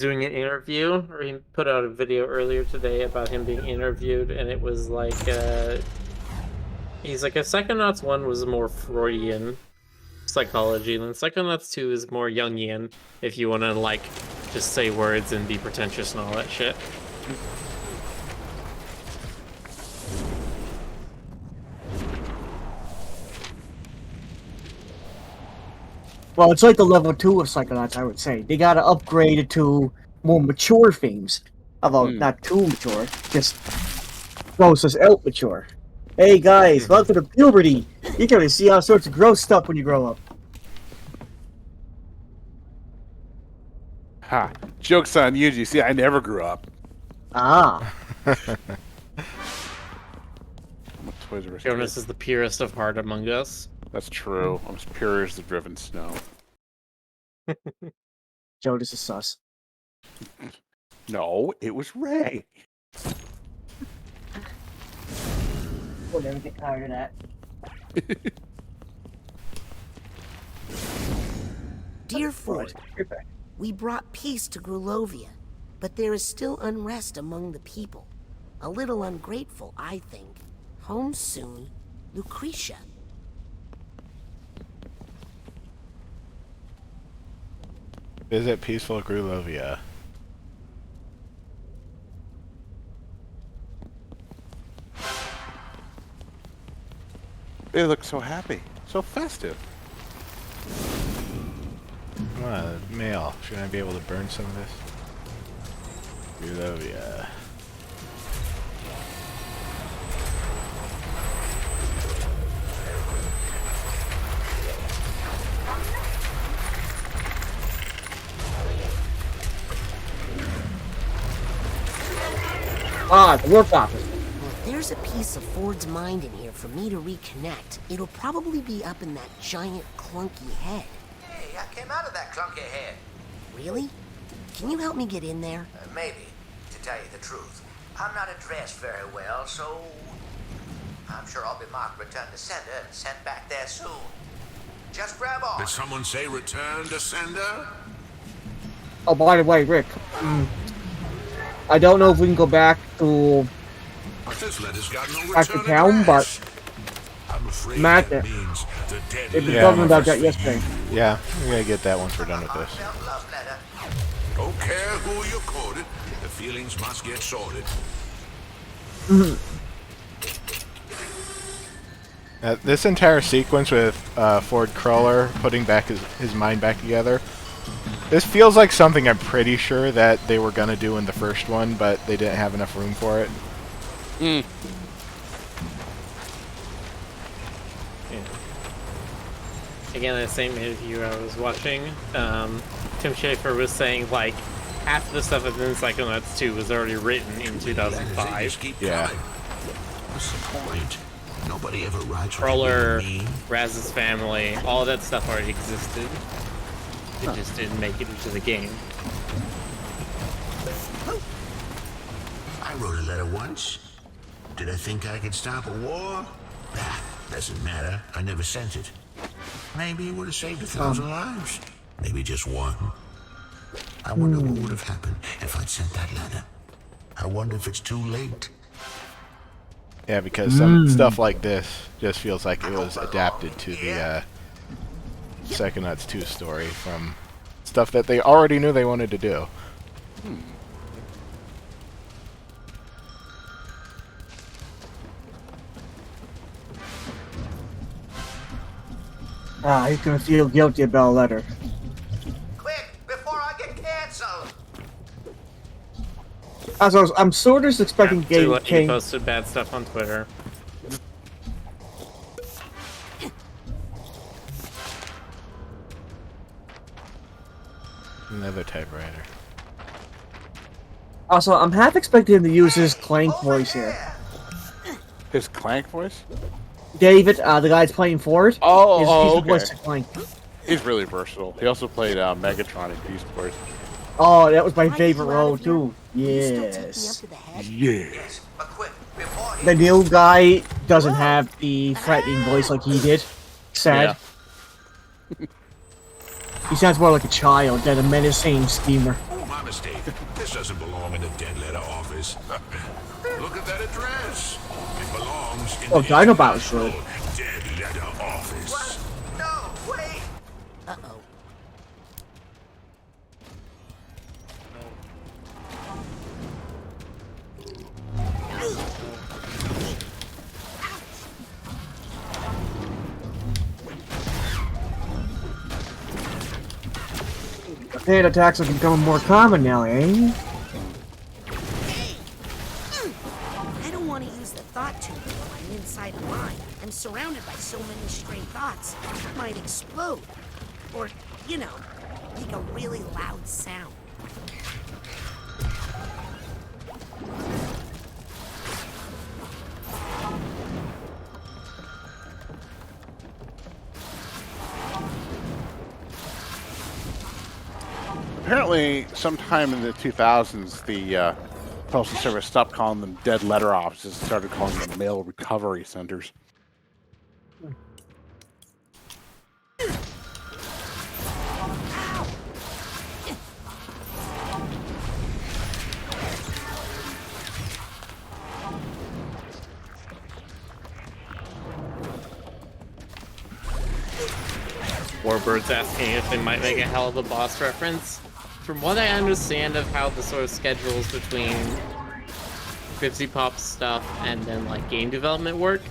doing an interview, or he put out a video earlier today about him being interviewed, and it was like, he's like, a Psychonauts 1 was more Freudian psychology, and then Psychonauts 2 is more Jungian, if you want to, like, just say words and be pretentious and all that shit. Well, it's like the level 2 of Psychonauts, I would say. They gotta upgrade it to more mature themes. Although, not too mature, just process out mature. Hey guys, welcome to puberty! You're gonna see all sorts of gross stuff when you grow up. Ha! Joke's on you, you see, I never grew up. Ah. Jonas is the purest of heart among us. That's true. I'm as pure as the driven snow. Jonas is sus. No, it was Ray. We'll never get tired of that. Dear Ford, we brought peace to Grulovia, but there is still unrest among the people. A little ungrateful, I think. Home soon, Lucretia. Visit peaceful Grulovia. They look so happy, so festive. Come on, mail. Shouldn't I be able to burn some of this? Grulovia. Ah, the work office. Well, if there's a piece of Ford's mind in here for me to reconnect, it'll probably be up in that giant clunky head. Hey, I came out of that clunky head. Really? Can you help me get in there? Maybe, to tell you the truth. I'm not addressed very well, so I'm sure I'll be marked return to sender and sent back there soon. Just grab on. Did someone say return to sender? Oh, by the way, Rick. I don't know if we can go back to This letter's got no back to return town, address. but I'm afraid Matt, that means the dead they've been Yeah, talking I'm about that yesterday. Yeah, we're gonna get that once we're done with this. Heartfelt love letter. Don't care who you quoted, the feelings must get sorted. This entire sequence with Ford Cruller putting back his mind back together, this feels like something I'm pretty sure that they were gonna do in the first one, but they didn't have enough room for it. Yeah. Again, the same interview I was watching, Tim Schafer was saying, like, half the stuff in Psychonauts 2 was already written in 2005. Yeah. What's the point? Nobody ever writes Cruller, me. Raz's family, all of that stuff already existed. It just didn't make it into the game. I wrote a letter once. Did I think I could stop a war? Ah, doesn't matter. I never sent it. Maybe it would have saved 1,000 lives. Maybe just one. I wonder what would have happened if I'd sent that letter. I wonder if it's too late. Yeah, because some stuff like this just feels like it was adapted to the Psychonauts 2 story from stuff that they already knew they wanted to do. Ah, he's gonna feel guilty about a letter. Quick, before I get canceled. Also, I'm sort of expecting Too Game late, he King. posted bad stuff on Twitter. Another typewriter. Also, I'm half expecting him to use his Clank voice here. His Clank voice? David, the guy that's playing Ford. Oh, he's oh, the voice okay. of Clank. He's really versatile. He also played Megatron in Beast Wars. Oh, that was my Can I favorite get you out role of here? too. Will you still take me up Yes. to the head? Yes, but quick, before he... The new guy doesn't have the threatening voice like he did. Sad. He sounds more like a child than a menacing schemer. Oh, my mistaken. This doesn't belong in the dead letter office. Look at that address. It belongs in Oh, the Dinobot should. International Dead Letter Office. What? No, wait! Uh-oh. Hand attacks are becoming more common now, eh? I don't want to use the thought tube while I'm inside a mine. I'm surrounded by so many stray thoughts. It might explode. Or, you know, make a really loud sound. Apparently, sometime in the 2000s, the Postal Service stopped calling them dead letter offices and started calling them mail recovery centers. Warbird's asking if they might make a Hell of a Boss reference. From what I understand of how the sort of schedules between 50 Pop stuff and then like game development work,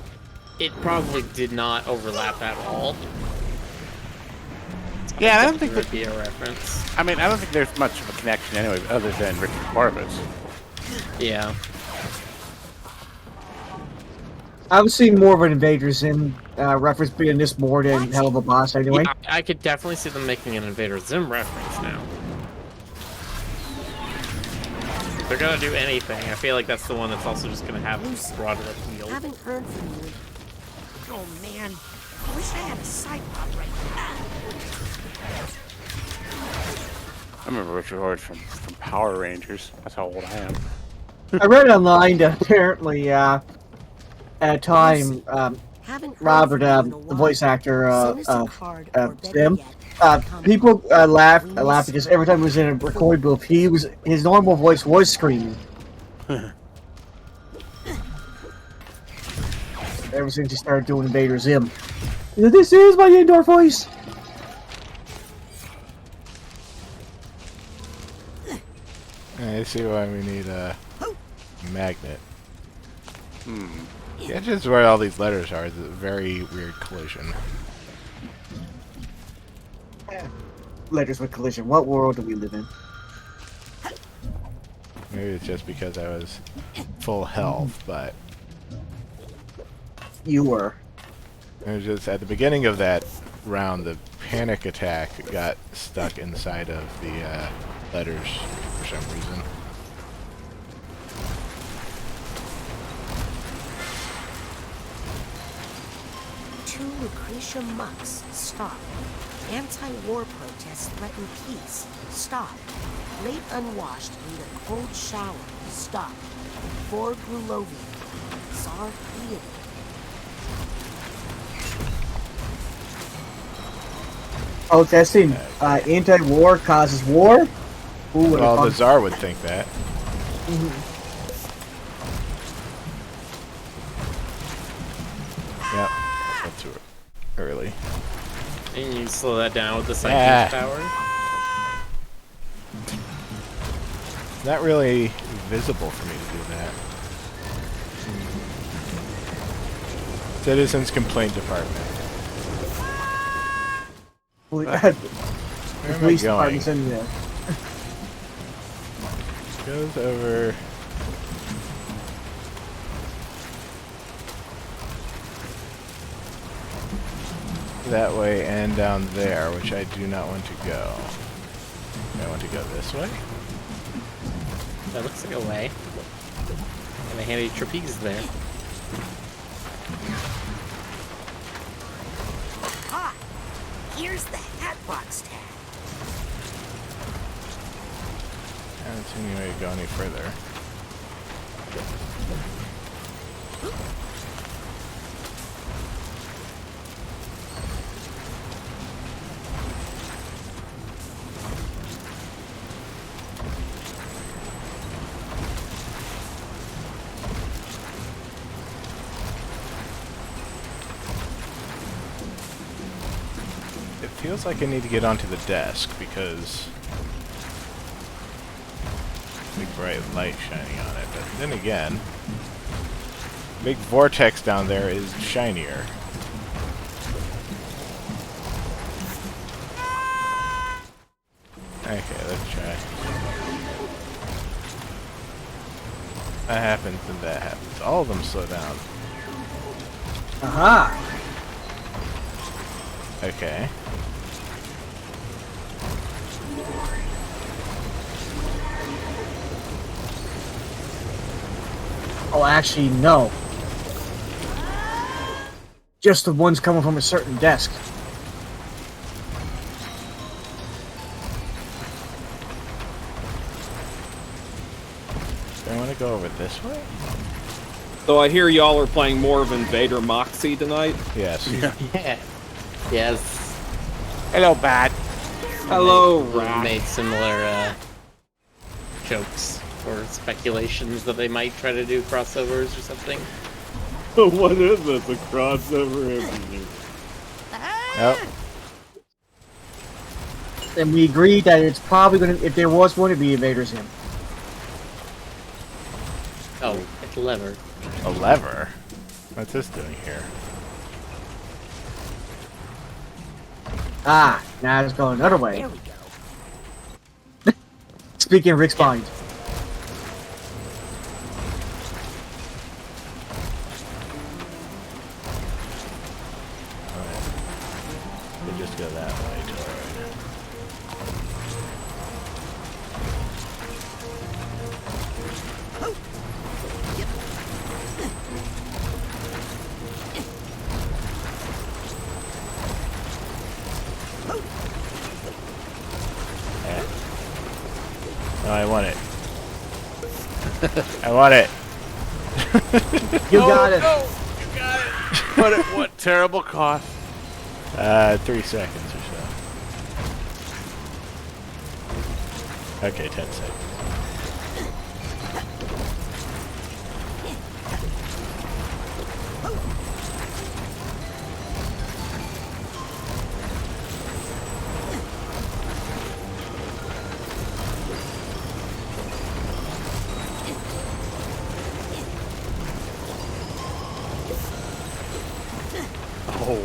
it probably did not overlap at all. Yeah, I don't think there'd that. be a reference. I mean, I don't think there's much of a connection anyway, other than Richard Corvus. Yeah. I was seeing more of an Invader Zim reference being this more than Hell of a Boss anyway. Yeah, I could definitely see them making an Invader Zim reference now. If they're gonna do anything, I feel like that's the one that's also just gonna have broader appeal. Haven't heard from you. Oh man, I wish I had a Cyclops right now. I remember Richard Corvus from Power Rangers. That's how old I am. I read online that apparently at a time Haven't heard Robert, from you in a the while. voice actor Send us a card, or better Zim, yet, come. people We laughed miss because every time he was in a recording booth, his normal voice was screaming. Ever since he started doing Invader Zim. This is my indoor voice! I see why we need a magnet. Yeah, just where all these letters are. It's a very weird collision. Letters with collision. What world do we live in? Maybe it's just because I was full health, but You were. it was just at the beginning of that round, the panic attack got stuck inside of the letters for some reason. To Lucretia Mux, stop. Anti-war protests threaten peace, stop. Late unwashed need a cold shower, stop. For Grulovia, Tsar Theater. Protesting anti-war causes war? Who would Well, the have Tsar would think that. Yep, that's too early. And you slow that down with the psychic Yeah. power. It's not really visible for me to do that. Citizens Complaint Department. Where Where am I police going? department's in there. Goes over. That way and down there, which I do not want to go. I want to go this way. That looks like a way. And a handy trapeze there. Aha! Here's the Hatbox tag. I don't see any way to go any further. feels like I need to get onto the desk because big bright light shining on it. But then again, big vortex down there is shinier. Okay, let's try. That happens and that happens. All of them slow down. Aha! Okay. Oh, actually, no. Just the ones coming from a certain desk. Do I want to go over this way? So I hear y'all are playing more of Invader Moxie tonight. Yes. Yeah. Yes. Hello, Bat. Hello, We Rat. made similar jokes or speculations that they might try to do crossovers or something. What is this? A crossover everything. Oh, And we agreed that it's probably gonna, if there was one, it'd be Invader Zim. Oh, it's a lever. a lever. What's this doing here? Ah, now it's going another way. There we go. Speaking of Rick's bind. They just go that way to our right. No, I want it. I want it. You got it. No, you got it. What terrible cost. 3 seconds or so. Okay, 10 seconds. Oh.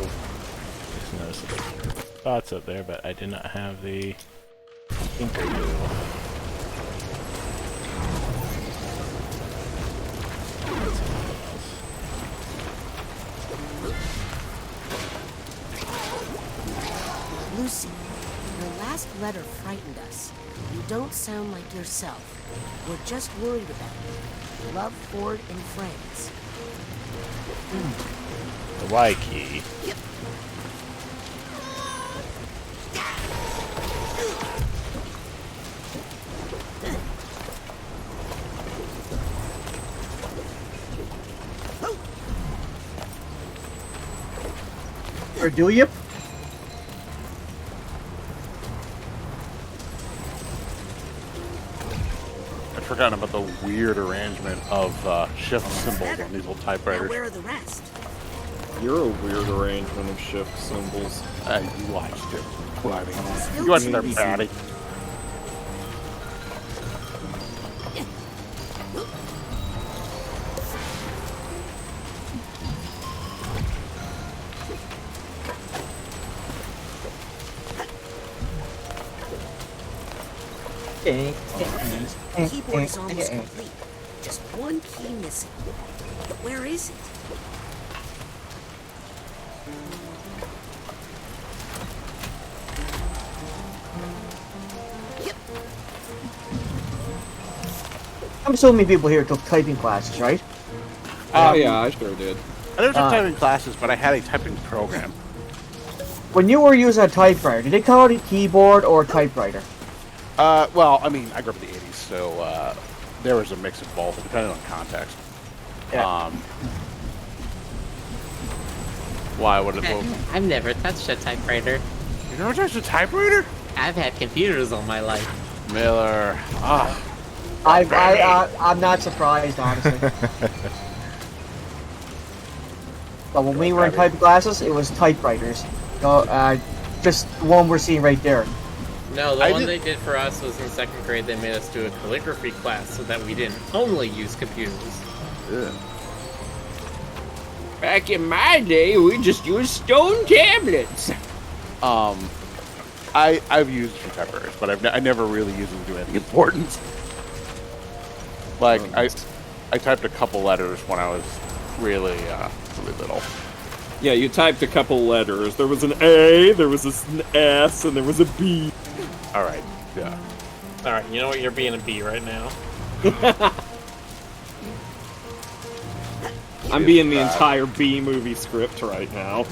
Just noticed the spots up there, but I did not have the interview. Lucy, your last letter frightened us. You don't sound like yourself. We're just worried about you. Love, Ford, and friends. The Y key. Or do you? I'd forgotten about the weird arrangement of shift symbols on these old Now typewriters. where are the rest? You're a weird arrangement of shift symbols. You watched it. What I mean. You watched their patty. The keyboard is almost complete. Just one key missing. But where is it? I'm assuming people here took typing classes, right? Oh yeah, I sure did. I never took typing classes, but I had a typing program. When you were using a typewriter, did they call it a keyboard or a typewriter? Well, I mean, I grew up in the 80s, so there was a mix of both, depending on context. Yeah. Why would it? I've never touched a typewriter. You never touched a typewriter? I've had computers all my life. Miller. Ah. I'm not surprised, honestly. But when we were in typing classes, it was typewriters. So, just the one we're seeing right there. No, the one they did for us was in 2nd grade. They made us do a calligraphy class so that we didn't only use computers. Yeah. Back in my day, we just used stone tablets. I've used some typewriters, but I never really used them to do anything important. Like I typed a couple letters when I was really little. Yeah, you typed a couple letters. There was an A, there was an S, and there was a B. All right, yeah. All right, you know what? You're being a B right now. I'm being the entire B movie script right now.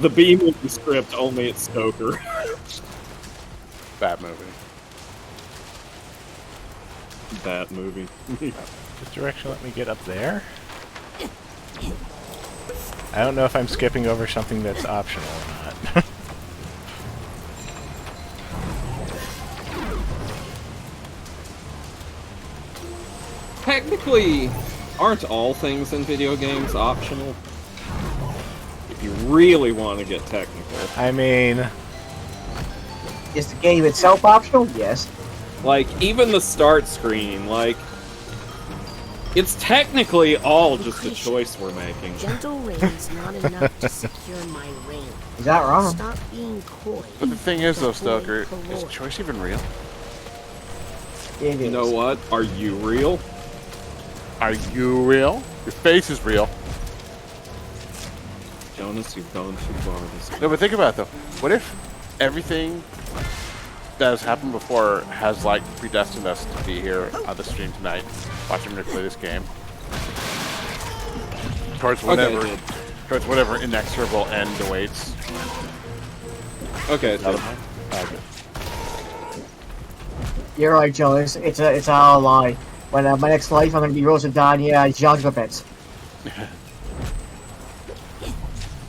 The B movie script, only it's Stoker. Bad movie. That movie. This direction let me get up there? I don't know if I'm skipping over something that's optional or not. Technically, aren't all things in video games optional? If you really want to get technical. I mean... Is the game itself optional? Yes. Like, even the start screen, like... It's technically all just a choice we're making. Gentle rain's not enough to secure my ring. Is that wrong? Stop being coy. But the thing is, though, Stoker, is choice even real? It is. You know what? Are you real? Are you real? Your face is real. Jonas, you've gone too far this time. No, but think about it, though. What if everything that has happened before has, like, predestined us to be here on the stream tonight, watching me play this game? Towards whatever inexorable end awaits. Okay, so You're right, Joe. It's all a lie. When my next life, I'm gonna be Rosa Dania Jogabets.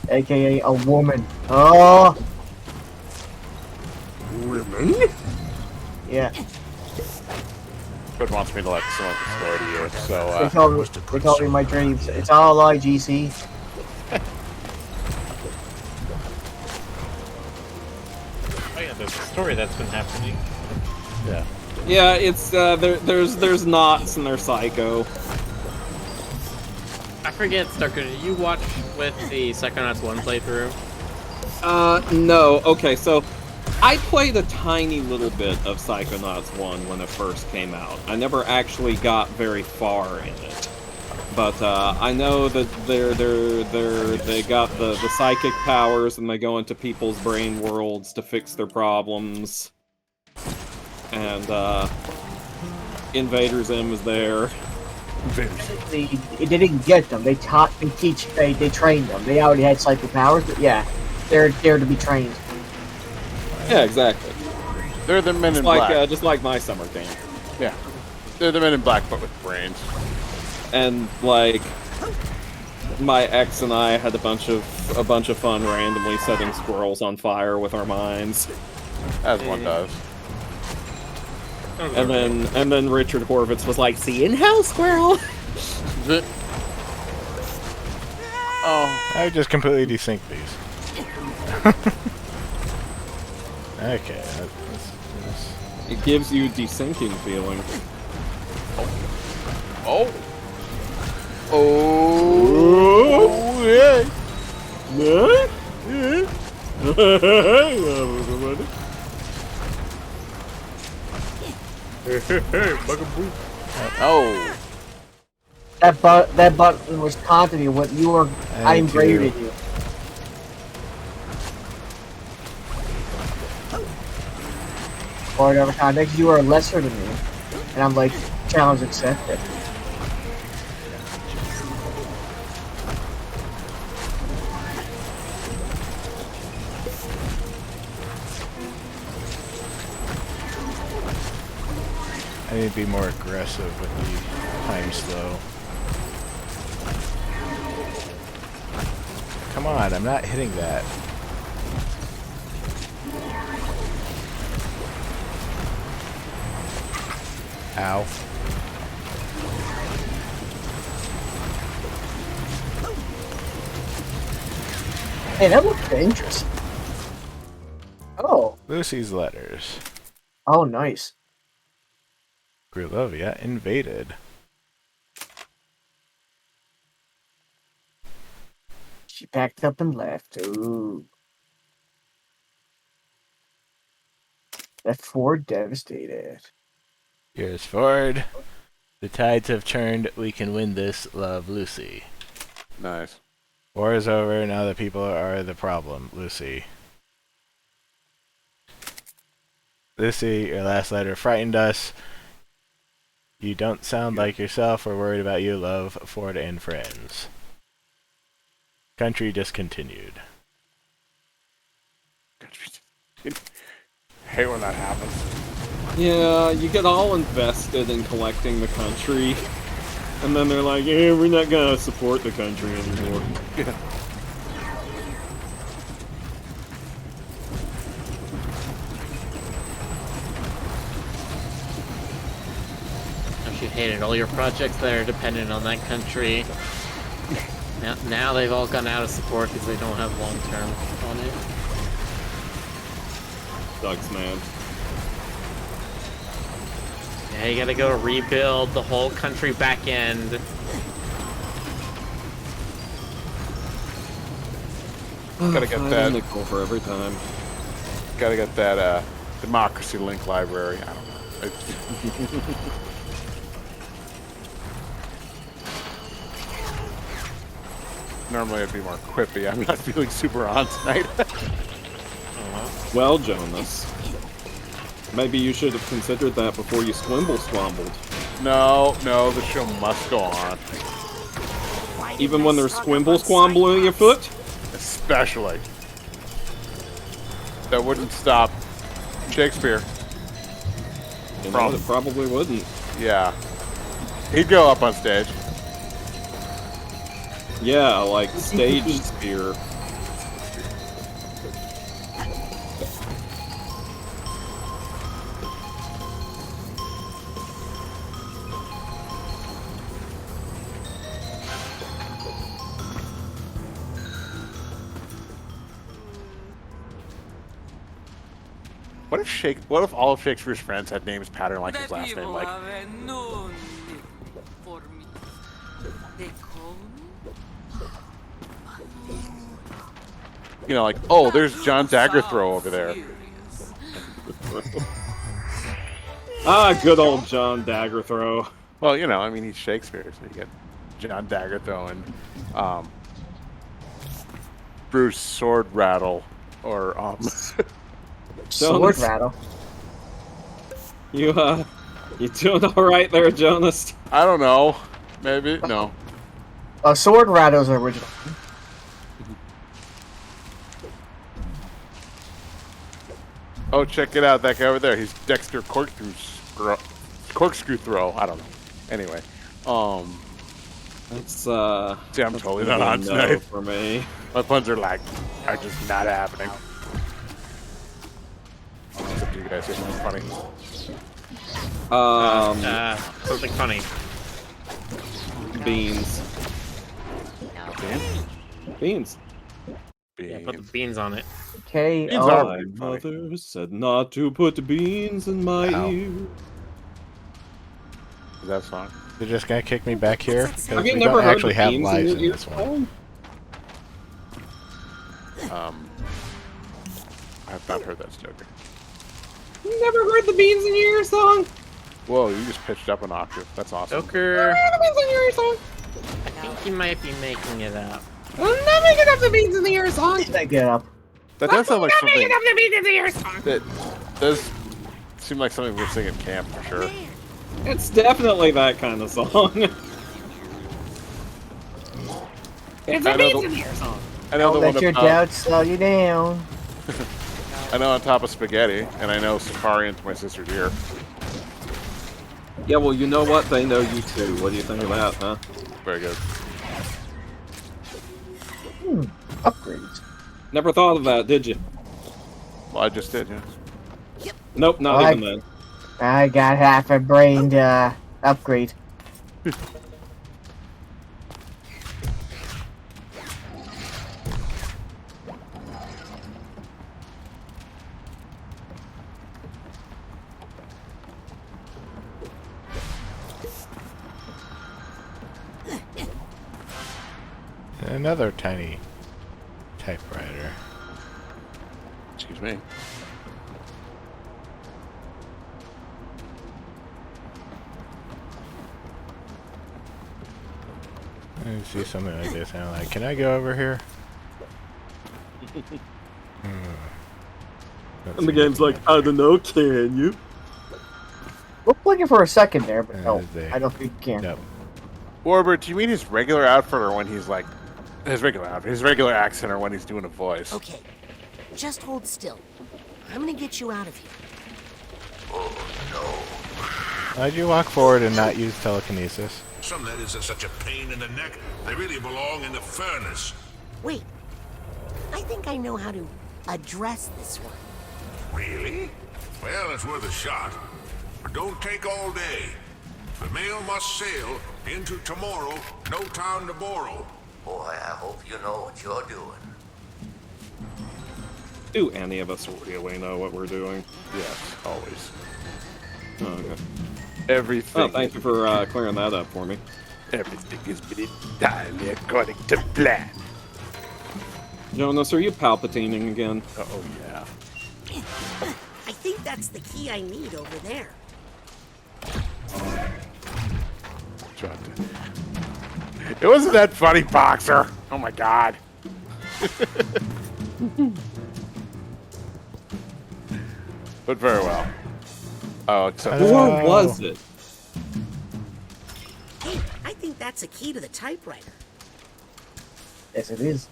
AKA a woman. Oh! Women? Yeah. But wants me to let someone explore to you, so, They call me my dreams. It's all a lie, GC. Oh yeah, there's a story that's been happening. yeah. yeah, it's there's knots and they're psycho. I forget, Stucker, did you watch with the Psychonauts 1 playthrough? No. Okay, so I played a tiny little bit of Psychonauts 1 when it first came out. I never actually got very far in it. But I know that they got the psychic powers and they go into people's brain worlds to fix their problems. And Invader Zim is there. They didn't get them. They trained them. They already had psychic powers, but yeah, they're there to be trained. Yeah, exactly. They're the men in black. Just like my summer camp. Yeah. They're the men in black, but with brains. And like my ex and I had a bunch of fun randomly setting squirrels on fire with our minds. As one does. And then Richard Horvitz was like, "See you in hell, squirrel." Oh, I just completely desync these. Okay. It gives you desyncing feeling. Oh. Oh. Yeah. Oh. That button was taunting you when you were. I graded you. Or whatever context, you are lesser than me. And I'm like, challenge accepted. I need to be more aggressive with the time slow. Come on, I'm not hitting that. Ow. Hey, that looks dangerous. Lucy's letters. Oh, nice. Grulovia invaded. She packed up and left. Ooh. Left Ford devastated. Here's Ford. The tides have turned. We can win this. Love, Lucy. Nice. War is over. Now the people are the problem. Lucy. Lucy, your last letter frightened us. You don't sound like yourself. We're worried about you. Love, Ford and friends. Country discontinued. Hate when that happens. Yeah, you get all invested in collecting the country, and then they're like, "Yeah, we're not gonna support the country anymore." Yeah. Don't you hate it? All your projects that are dependent on that country. Now they've all gone out of support because they don't have long term on it. Sucks, man. Yeah, you gotta go rebuild the whole country back end. Gotta get that. Nickel for every time. Gotta get that democracy link library. I don't know. Normally I'd be more quippy. I'm not feeling super on tonight. Well, Jonas, maybe you should have considered that before you squambled. No, the show must go on. Even when there's squambling your foot? Especially. That wouldn't stop Shakespeare. You know, it probably wouldn't. Yeah. He'd go up on stage. Yeah, like stage spear. What if all of Shakespeare's friends had names patterned like his last name? Like, you know, like, oh, there's John Daggerthrow over there. Ah, good old John Daggerthrow. Well, you know, I mean, he's Shakespeare, so you get John Daggerthrow and Bruce Sword Rattle, or Sword Rattle. You doing all right there, Jonas? I don't know. Maybe no. Sword Rattle's original. Oh, check it out! That guy over there. He's Dexter Corkscrew Throw. I don't know. Anyway, That's see, I'm that's totally gonna not on be a no tonight. for me. My puns are just not happening. Except you guys hear something funny. Something funny. Beans. Beans. Yeah, put the beans on it. Okay. Beans are My pretty funny. mother said not to put beans in my ear. Is that song? You're just gonna kick me back here because Have you we never don't heard actually the have beans lives in in your this one. I've not heard that Stoker. You never heard the beans in your ear song? Whoa, you just pitched up an octave. That's awesome. Joker, The beans in your ear song? I think he might be making it up. I'm not making up the beans in the ear song. Get up. That does sound like I'm something. making up the beans in the ear song. That does seem like something we'd sing in camp for sure. It's definitely that kind of song. It's I a know beans the- in the ear song. I know Don't the let one your about. doubts slow you down. I know On Top of Spaghetti, and I know Safari into My Sister's Ear. Yeah, well, you know what? They know you too. What do you think of that, huh? Very good. Upgrades. Never thought of that, did you? Well, I just did, yeah. Nope, not Well, even then. I got half a brain to upgrade. Another tiny typewriter. Excuse me. I see something like this, and I'm like, can I go over here? And the game's like, I don't know, can you? We're looking for a second there, but no, they- I don't think you can. Nope. Warbird, do you mean his regular outfit or when he's like his regular outfit, his regular accent, or when he's doing a voice? Okay, just hold still. I'm gonna get you out of here. Why'd you walk forward and not use telekinesis? Some letters are such a pain in the neck, they really belong in the furnace. Wait, I think I know how to address this one. Really? Well, it's worth a shot. But don't take all day. The mail must sail into tomorrow, no time to borrow. Boy, I hope you know what you're doing. Do any of us really know what we're doing? Yes, always. Oh, okay. Everything. Oh, thank you for clearing that up for me. Everything has been entirely according to plan. Jonas, are you palpitating again? Oh yeah. I think that's the key I need over there. It wasn't that funny, Boxer. Oh my god. But very well. Oh, except Or was it? Hey, I think that's a key to the typewriter. Yes, it is.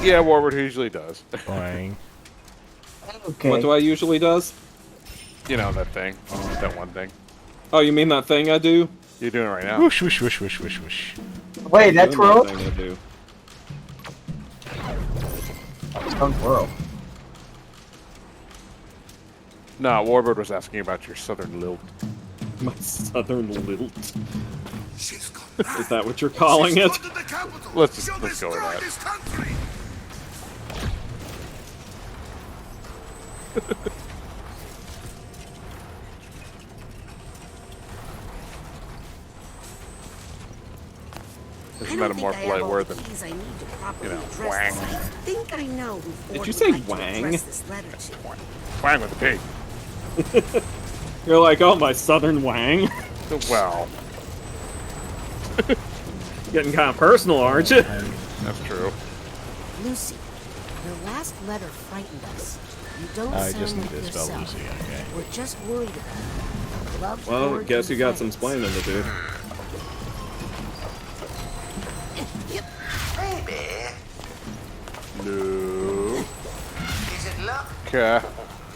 yeah, Warbird usually does. Boing. Okay. What do I usually does? You know that thing, that one thing. Oh, you mean that thing I do? You're doing it right now. Whoosh, whoosh, whoosh, whoosh, whoosh, whoosh. Wait, that's Doing that World? thing I do. That's World. No, Warbird was asking about your southern lilt. My southern lilt. She's gone Is that what you're calling it? Let's go with that. this country. Isn't I that a don't more think I have polite all word the than keys I need to properly you know, address wang. this. I think I know who Ford Did you would say like to wang? address this letter to. wang with the pig? You're like, oh, my southern wang. Well, Getting kind of personal, aren't you? that's true. Lucy, your last letter frightened us. You don't I sound just like need to spell yourself. Lucy, okay. We're just worried about you. Love, Well, Ford, guess you and got some friends. explaining to do. Baby, Luke. is it luck? Okay.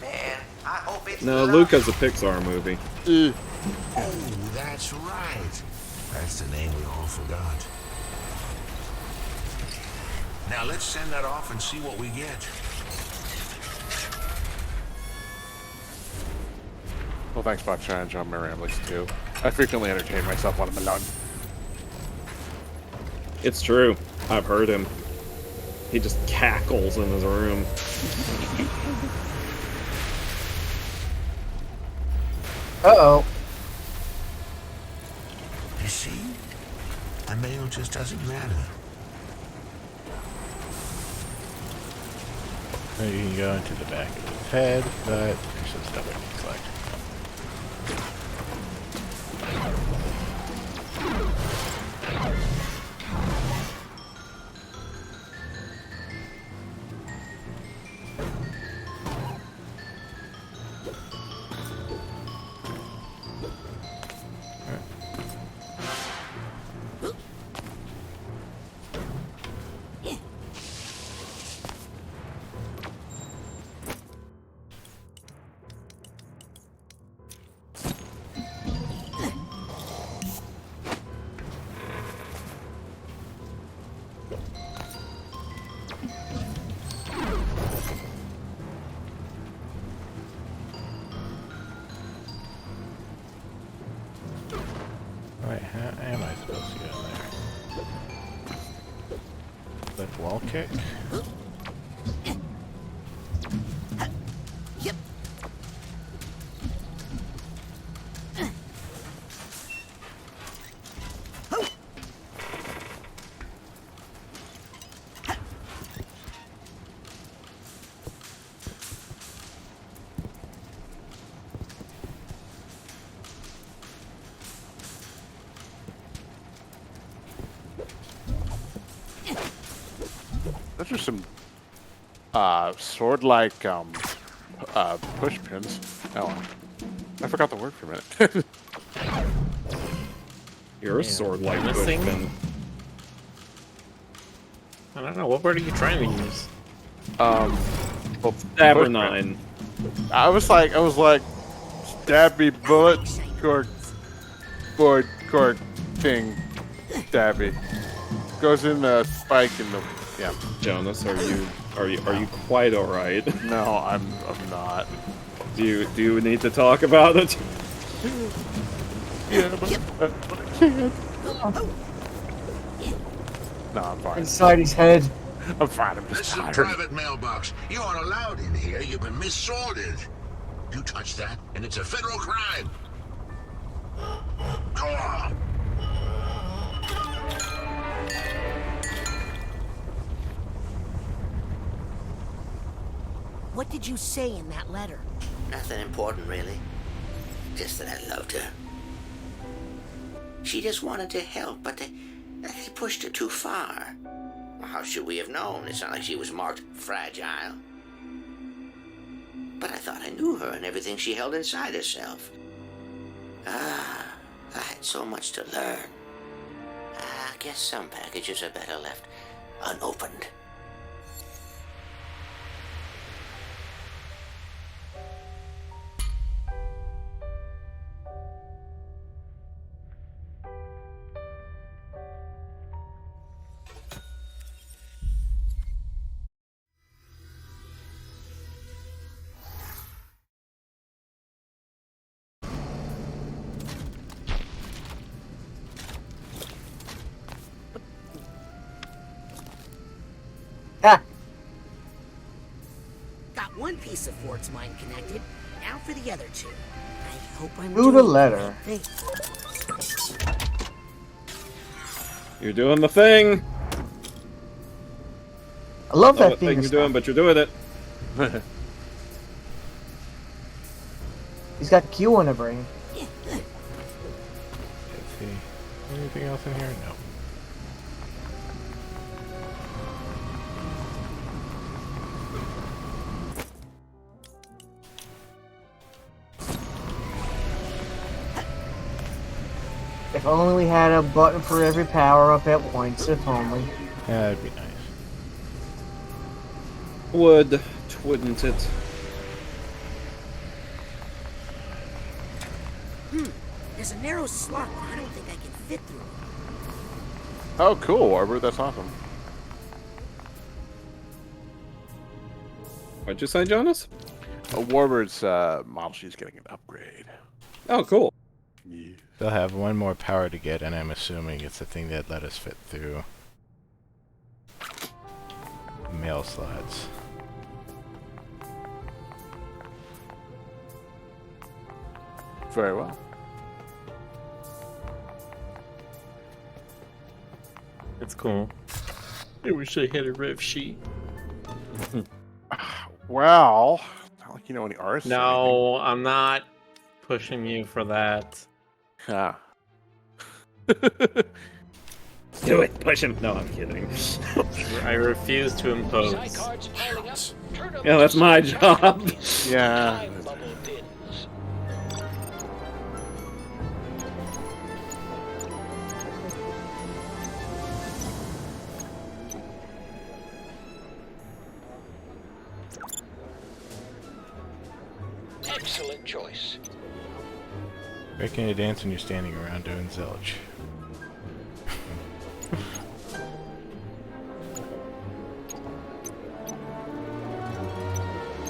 Man, I hope it's No, luck. Luca's a Pixar movie. Oh, that's right. That's the name we all forgot. Now let's send that off and see what we get. Well, thanks for trying to join my ramblings too. I frequently entertain myself when I'm alone. It's true. I've heard him. He just cackles in his room. Uh-oh. You see? The mail just doesn't matter. You can go into the back of his head, but there's some stuff I need to collect. Wait, how am I supposed to get in there? wall kick. Yep. Those are some sword-like push pins. Oh, I forgot the word for a minute. You're a Yeah, sword like missing. Griffin. I don't know. What word are you trying to use? Well, Dabber push pin. 9. I was like, stabby bullet, cork, board, cork, thing, stabby. Goes in the spike in the, yeah. Jonas, are you quite alright? No, I'm not. Do you need to talk about it? Yeah, but I can't. No, I'm fine. Inside his head. I'm fine. I'm just This is a tired. private mailbox. You aren't allowed in here. You've been missorted. You touch that, and it's a federal crime. Go on. What did you say in that letter? Nothing important, really. Just that I loved her. She just wanted to help, but they pushed her too far. Well, how should we have known? It's not like she was marked fragile. But I thought I knew her and everything she held inside herself. Ah, I had so much to learn. I guess some packages are better left unopened. Ah, Got one piece of Ford's mind connected. Now for the other two. I hope I'm through the doing letter. the right thing. You're doing the thing. I love Not that what thing. thing you're doing, but you're doing it. He's got Q on the brain. Let's see. Anything else in here? No. If only we had a button for every power up at once. If only. Yeah, that'd be nice. Wouldn't it? There's a narrow slot that I don't think I can fit through. Oh, cool, Warbird. That's awesome. What'd you say, Jonas? Warbird's model sheet's getting an upgrade. Oh, cool. Yeah. They'll have one more power to get, and I'm assuming it's the thing that let us fit through mail slots. Very well. It's cool. I wish I had a rev sheet. Well, not like you know any artists. or No, I'm not pushing you for that. anything. Ah. Do it. Push him. No, I'm kidding. I refuse to impose. Yeah, that's my job. Yeah. Excellent choice. Breaking a dance when you're standing around doing zilch.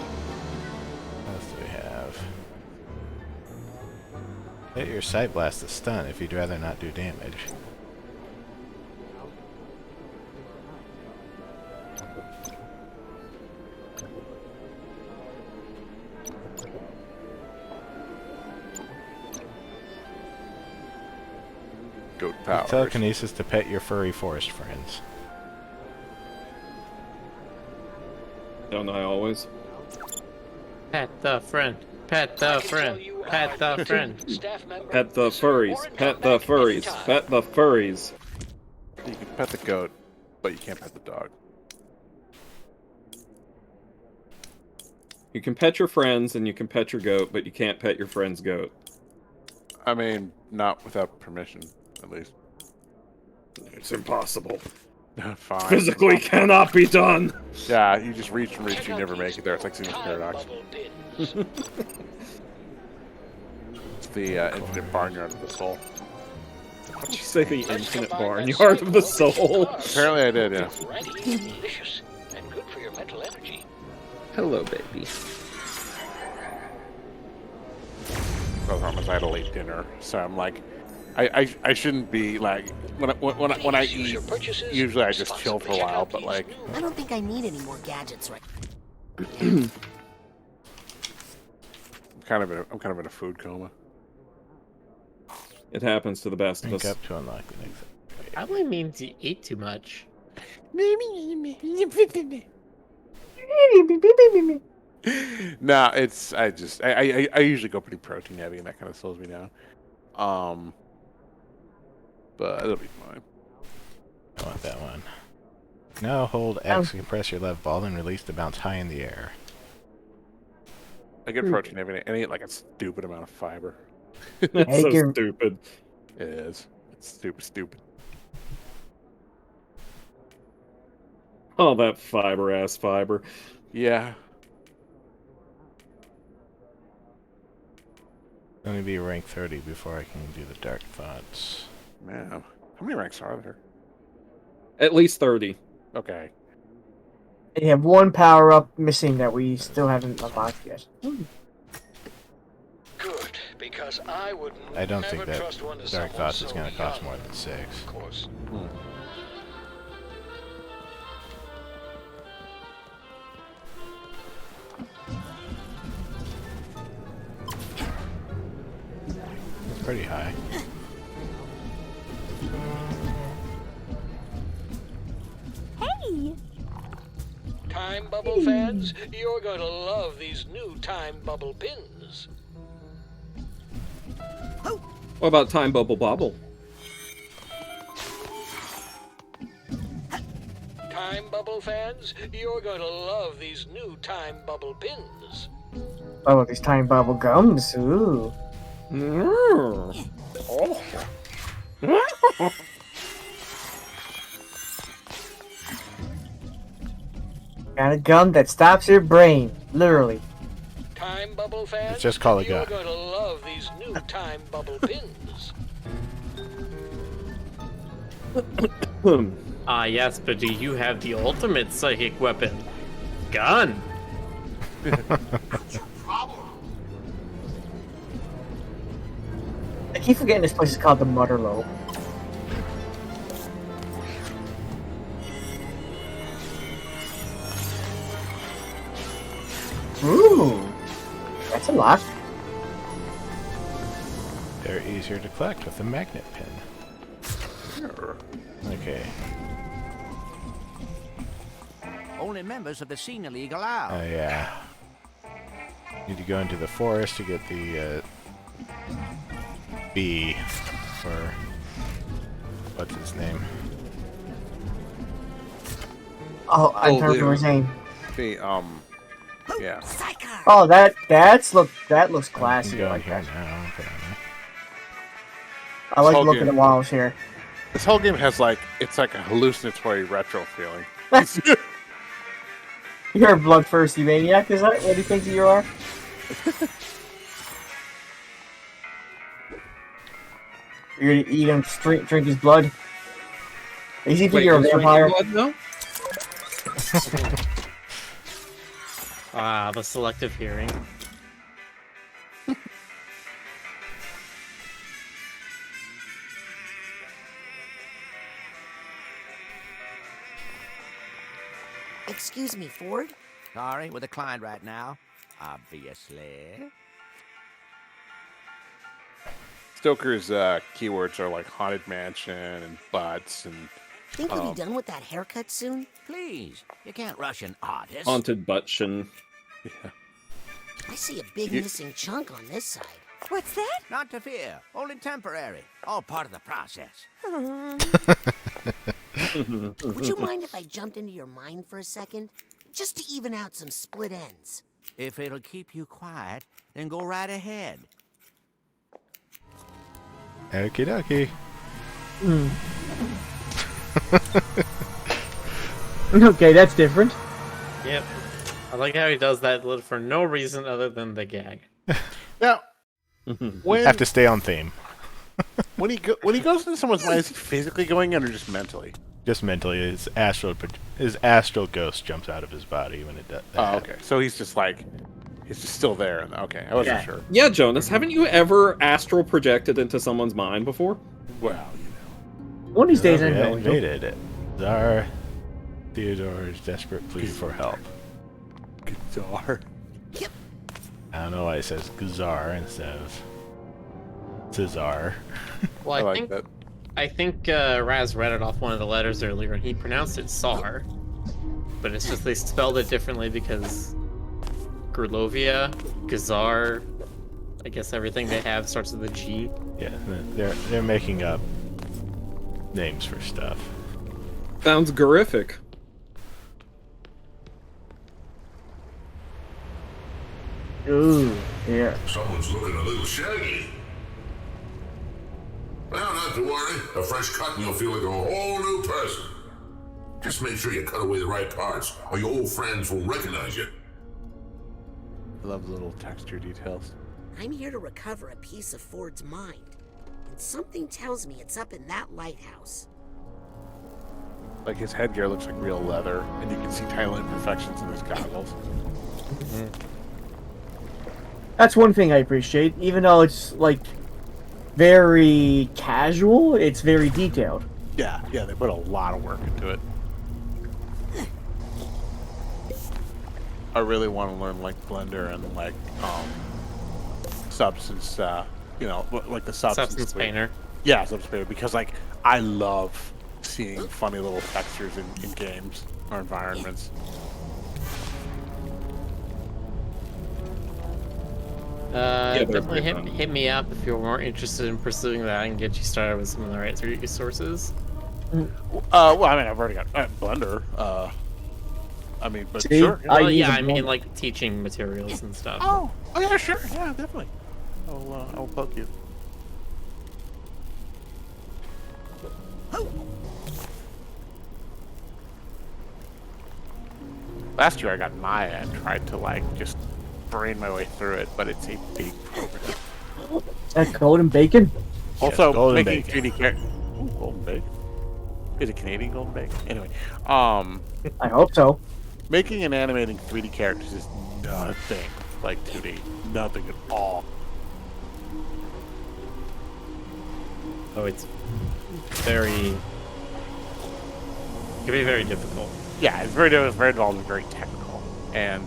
What else do we have? Hit your sight blast to stun if you'd rather not do damage. goat powers. Telekinesis to pet your furry forest friends. Don't I always? Pet the friend. Pet the friend. Pet the friend. Pet the furries. Pet the furries. Pet the furries. You can pet the goat, but you can't pet the dog. You can pet your friends and you can pet your goat, but you can't pet your friend's goat. I mean, not without permission, at least. It's impossible. Fine. Physically cannot be done. Yeah, you just reach and reach, you never make it there. It's like Seamus Paradox. It's the infinite barnyard of the soul. Did you say the infinite barnyard of the soul? Apparently I did, yeah. Delicious and good for your mental energy. Hello, baby. I had a late dinner, so I'm like, I shouldn't be like when I eat. Usually I just chill for a while, but like I don't think I need any more gadgets right I'm kind of in a food coma. It happens to the best of Link us. up to unlock the next. Probably means you ate too much. No, it's I usually go pretty protein heavy, and that kind of slows me down. But it'll be fine. I want that one. Now hold X to compress your left ball and release to bounce high in the air. I get protein heavy, and I eat like a stupid amount of fiber. That's so stupid. It is. It's super stupid. Oh, that fiber-ass fiber. Yeah. Only be rank 30 before I can do the dark thoughts. Man, how many ranks are there? At least 30. Okay. You have one power up missing that we still haven't unlocked yet. Good, because I would I don't think never that trust one to dark someone thoughts is so going to cost young, more than 6. Of course. It's pretty high. Hey! Time Bubble fans, you're going to love these new Time Bubble pins. What about Time Bubble Bobble? Time Bubble fans, you're going to love these new Time Bubble pins. Oh, these time bubble gums. Ooh. Got a gum that stops your brain, literally. Time Bubble fans, It's just called a you're gun. going to love these new Time Bubble pins. Ah, yes, but do you have the ultimate psychic weapon? Gun! I keep forgetting this place is called the Motherlow. Ooh, that's a lot. They're easier to collect with a magnet pin. Okay. Only members of the Senior League allowed. Oh yeah. Need to go into the forest to get the bee, or what's his name? Oh, I can't remember his name. The yeah. Oh, that looks I classy. can go in Like here that. now. Okay. I like the whole look of the game- walls here. This whole game has it's like a hallucinatory retro feeling. You're a bloodthirsty maniac, is that what do you think you are? You gonna drink his blood? Is he think you're a is drinking vampire? blood now? Ah, the selective hearing. Excuse me, Ford? Sorry, with a client right now. Obviously. Stoker's keywords are like haunted mansion and butts and. Think he'll be done with that haircut soon? Please, you can't rush an artist. Haunted Buttchin. Yeah. I see a big missing chunk on this side. What's that? Not to fear, only temporary. All part of the process. Would you mind if I jumped into your mind for a second? Just to even out some split ends. If it'll keep you quiet, then go right ahead. Okie dokie. Okay, that's different. Yep. I like how he does that for no reason other than the gag. Now, Have to stay on theme. when he goes into someone's mind, is he physically going in or just mentally? Just mentally, his astral ghost jumps out of his body when it does. Oh, okay. So he's just still there. Okay, I wasn't sure. Yeah, Jonas, haven't you ever astral projected into someone's mind before? Well, One of these days I Yeah, know. invaded it. Tsar Theodore's desperate plea for help. Czar. I don't know why it says Gazar instead of Cesar. Well, I I like think that. Raz read it off one of the letters earlier, and he pronounced it Sar. But it's just they spelled it differently because Gurlovia, Gazar, I guess everything they have starts with a G. Yeah, they're making up names for stuff. Sounds gorific. Ooh, yeah. Someone's looking a little shaggy. Well, not to worry. A fresh cut and you'll feel like a whole new person. Just make sure you cut away the right parts, or your old friends won't recognize you. I love the little texture details. I'm here to recover a piece of Ford's mind. And something tells me it's up in that lighthouse. Like his headgear looks like real leather, and you can see tiny imperfections in his goggles. That's one thing I appreciate. Even though it's like very casual, it's very detailed. Yeah, they put a lot of work into it. I really want to learn like Blender and like Substance, like the Substance Painter. Yeah, Substance Painter, because like I love seeing funny little textures in games or environments. Definitely hit me up if you're more interested in pursuing that. I can get you started with some of the right resources. Well, I mean, I've already got Blender. But See, sure. Well, yeah, use I a mean, Blender. like teaching materials and stuff. Oh yeah, sure. Yeah, definitely. I'll poke you. Last year I got Maya and tried to like just brain my way through it, but it's a big program. Is that golden bacon? Also, golden making bacon. 3D characters. Golden bacon. Is it Canadian golden bacon? Anyway, I hope so. making and animating 3D characters is nothing like 2D. Nothing at all. Oh, it's very. It can be very difficult. Yeah, it's very involved and very technical. And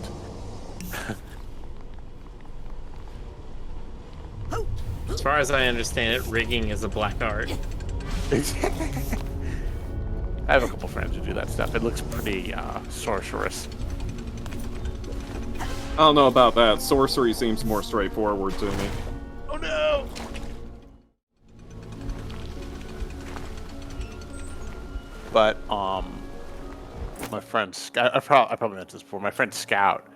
As far as I understand it, rigging is a black art. I have a couple friends who do that stuff. It looks pretty sorcerous. I don't know about that. Sorcery seems more straightforward to me. Oh no! But my friend Scout, I probably mentioned this before. My friend Scout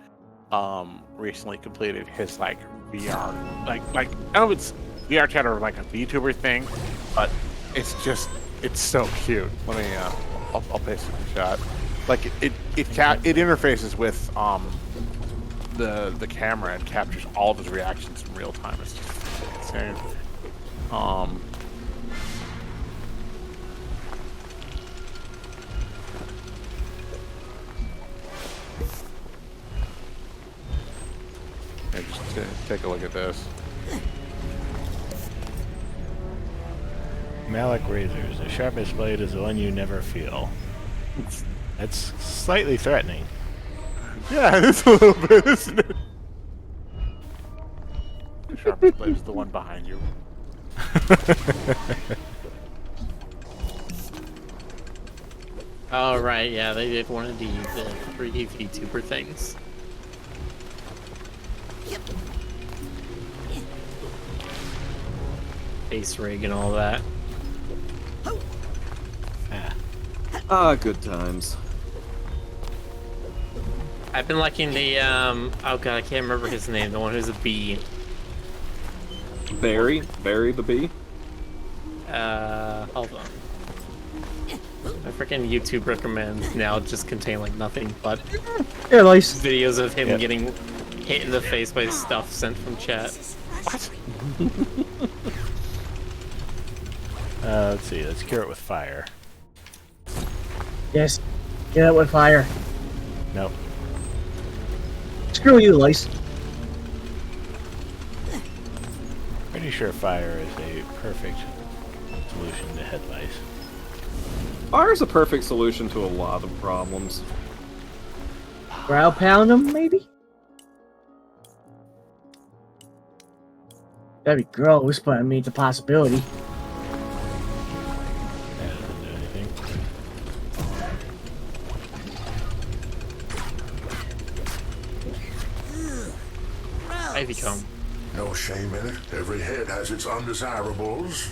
recently completed his like VR, like I don't know if it's VR chat or like a VTuber thing, but it's so cute. Let me I'll paste it in the shot. Like it interfaces with the camera and captures all of his reactions in real time. It's just insane. Just take a look at this. Malik razors. The sharpest blade is the one you never feel. That's slightly threatening. Yeah, it is a little bit, isn't it? The sharpest blade is the one behind you. Oh, right, yeah, they did one of the free VTuber things. Face rig and all that. Good times. I've been liking the, oh god, I can't remember his name, the one who's a bee. Barry the bee. Hold on. My freaking YouTube recommends now just contain like nothing but videos of him getting hit in the face by stuff sent from chat. What? Let's see. Let's cure it with fire. Yes. Get it with fire. Nope. Screw you, Lice. Pretty sure fire is a perfect solution to head lice. Fire's a perfect solution to a lot of problems. Brow pound them, maybe? That'd be gross, but I mean, it's a possibility. That doesn't do anything. Ivy comb. No shame in it. Every head has its undesirables.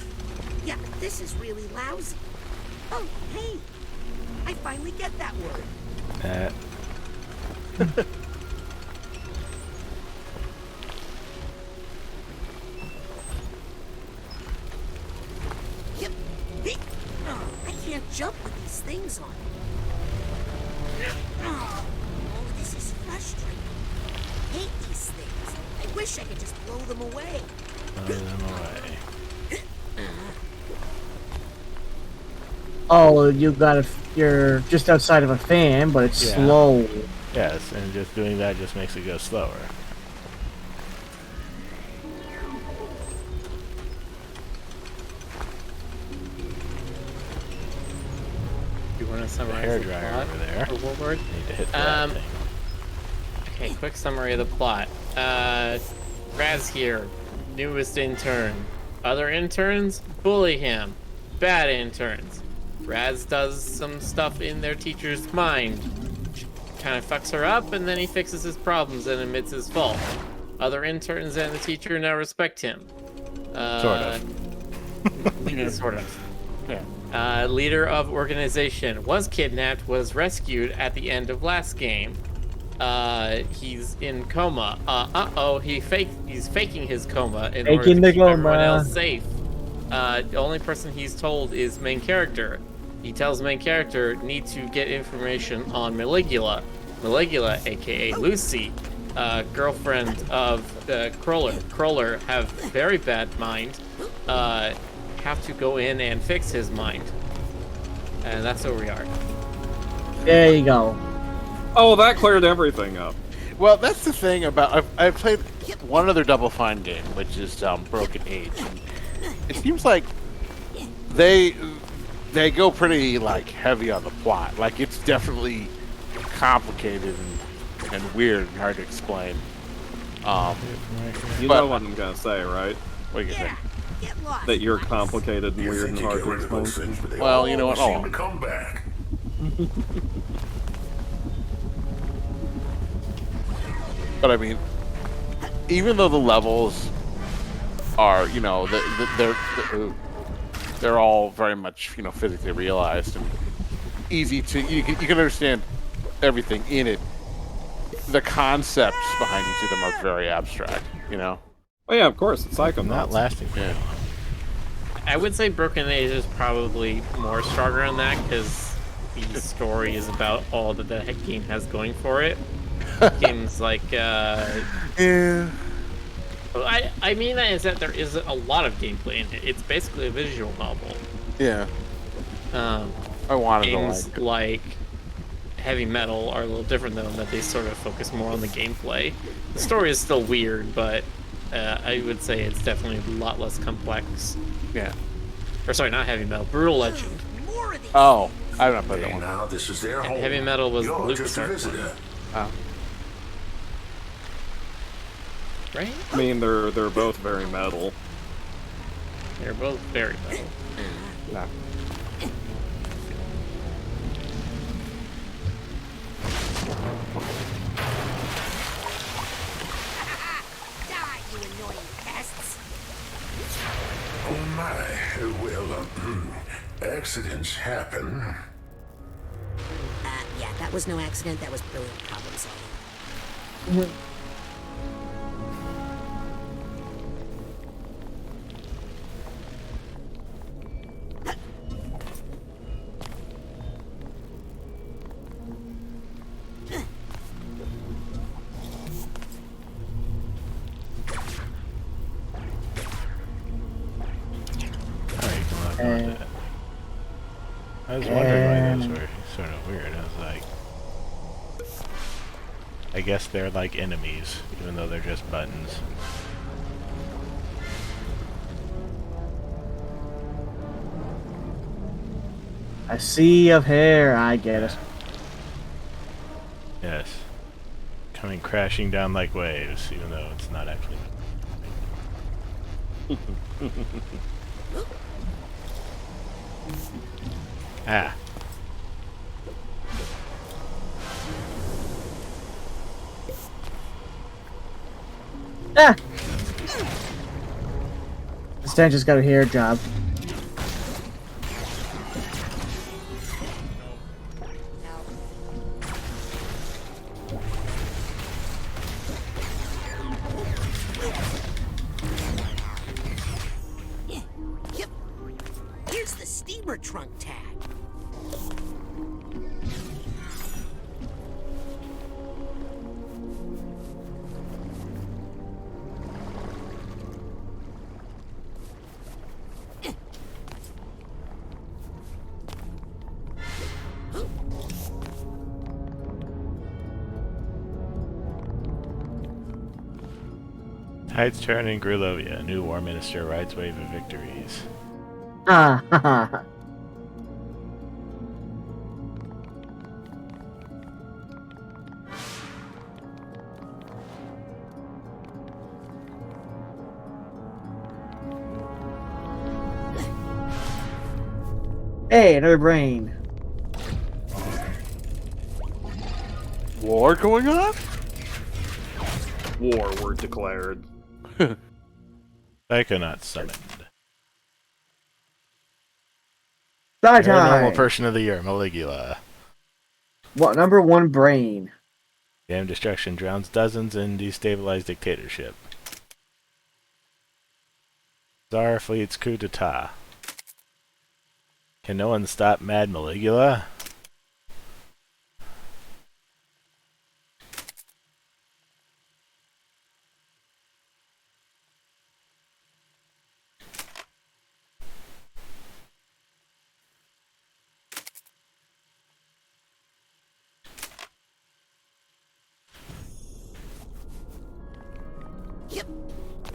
Yeah, this is really lousy. Oh, hey! I finally get that word. I can't jump with these things on. Oh, this is frustrating. I hate these things. I wish I could just blow them away. Throw them away. Oh, you're just outside of a fan, but it's slow. Yes, and just doing that just makes it go slower. You want to summarize hair the dryer plot? over there. Overboard? Need to hit that thing. Okay, quick summary of the plot. Raz here, newest intern. Other interns bully him. Bad interns. Raz does some stuff in their teacher's mind. Kind of fucks her up, and then he fixes his problems and admits his fault. Other interns and the teacher now respect him. Sort of. Sort of. Yeah. Leader of organization. Was kidnapped, was rescued at the end of last game. He's in coma. He's faking his coma in order to keep everyone else safe. The only person he's told is main character. He tells main character need to get information on Maligula. Maligula, aka Lucy, girlfriend of Crawler. Crawler have very bad mind. Have to go in and fix his mind. And that's where we are. There you go. Oh, that cleared everything up. Well, that's the thing about I played one other Double Fine game, which is Broken Age. And it seems like they go pretty like heavy on the plot. Like it's definitely complicated and weird and hard to explain. You know what I'm gonna say, right? What are you gonna say? That you're complicated and weird and hard to explain. Well, you know what? Seem to come back. But I mean, even though the levels are, you know, they're all very much, you know, physically realized and easy to, you can understand everything in it. The concepts behind each of them are very abstract, you know. Oh yeah, of course, it's Psychonauts. Not lasting very long. I would say Broken Age is probably more stronger on that because the story is about all that the game has going for it. Games like yeah. I mean that is that there is a lot of gameplay in it. It's basically a visual novel. Yeah. I wanted games to like Heavy Metal are a little different though, in that they sort of focus more on the gameplay. The story is still weird, but I would say it's definitely a lot less complex. Yeah. Or sorry, not Heavy Metal, Brutal Legend. Oh, I don't know that one. Now this is their And home. Heavy Metal was You're Luke's just a visitor. Oh. Right? I mean, they're both very metal. They're both very metal. Nah. Die, you annoying pests! Oh my, well, accidents happen. Yeah, that was no accident. That was brilliant problem solving. I was wondering why those were sort of weird. I was like, I guess they're like enemies, even though they're just buttons. A sea of hair. I get it. Yes. Coming crashing down like waves, even though it's not actually. Ah. Ah! Stan just got a hair job. Yep. Here's the steamer trunk tag. Tides turn in Grulovia. New War Minister rides wave of victories. Ah, haha. Hey, another brain. War going on? War were declared. Psychonauts summoned. Die Paranormal time. Person of the Year, Maligula. What number one brain? Dam destruction drowns dozens in destabilized dictatorship. Tsar fleet's coup d'etat. Can no one stop Mad Maligula?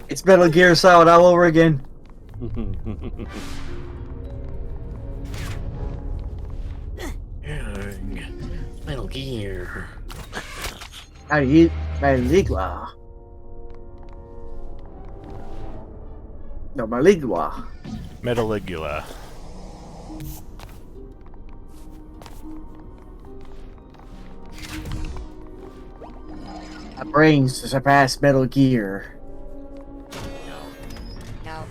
It's Metal Gear Solid all over again. Metal Gear. How do you Maligua? No, Maligua. Metaligula. My brains to surpass Metal Gear. No.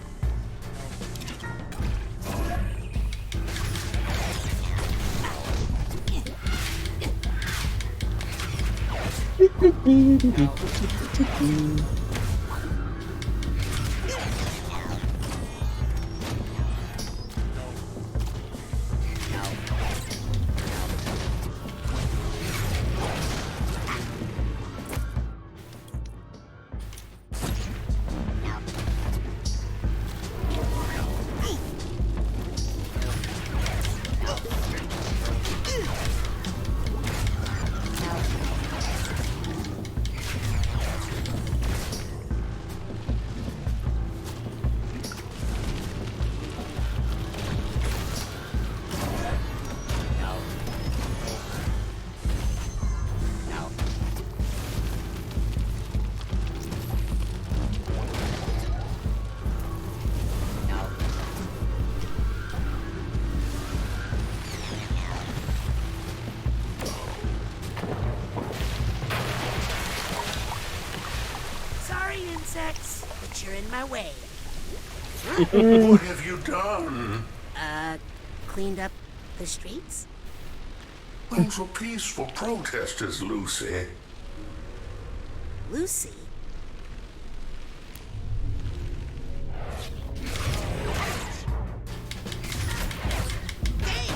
my way. What have you done? Cleaned up the streets? Those were peaceful protesters, Lucy. Lucy? Hey!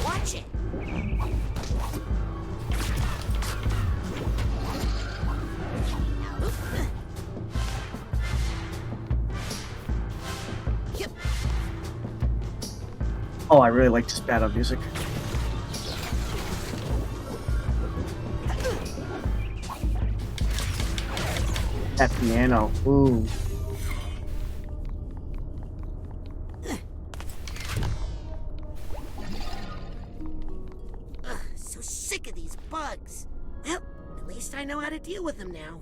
Watch it! Yep. Oh, I really like this battle music. That piano. Ooh. So sick of these bugs. Well, at least I know how to deal with them now.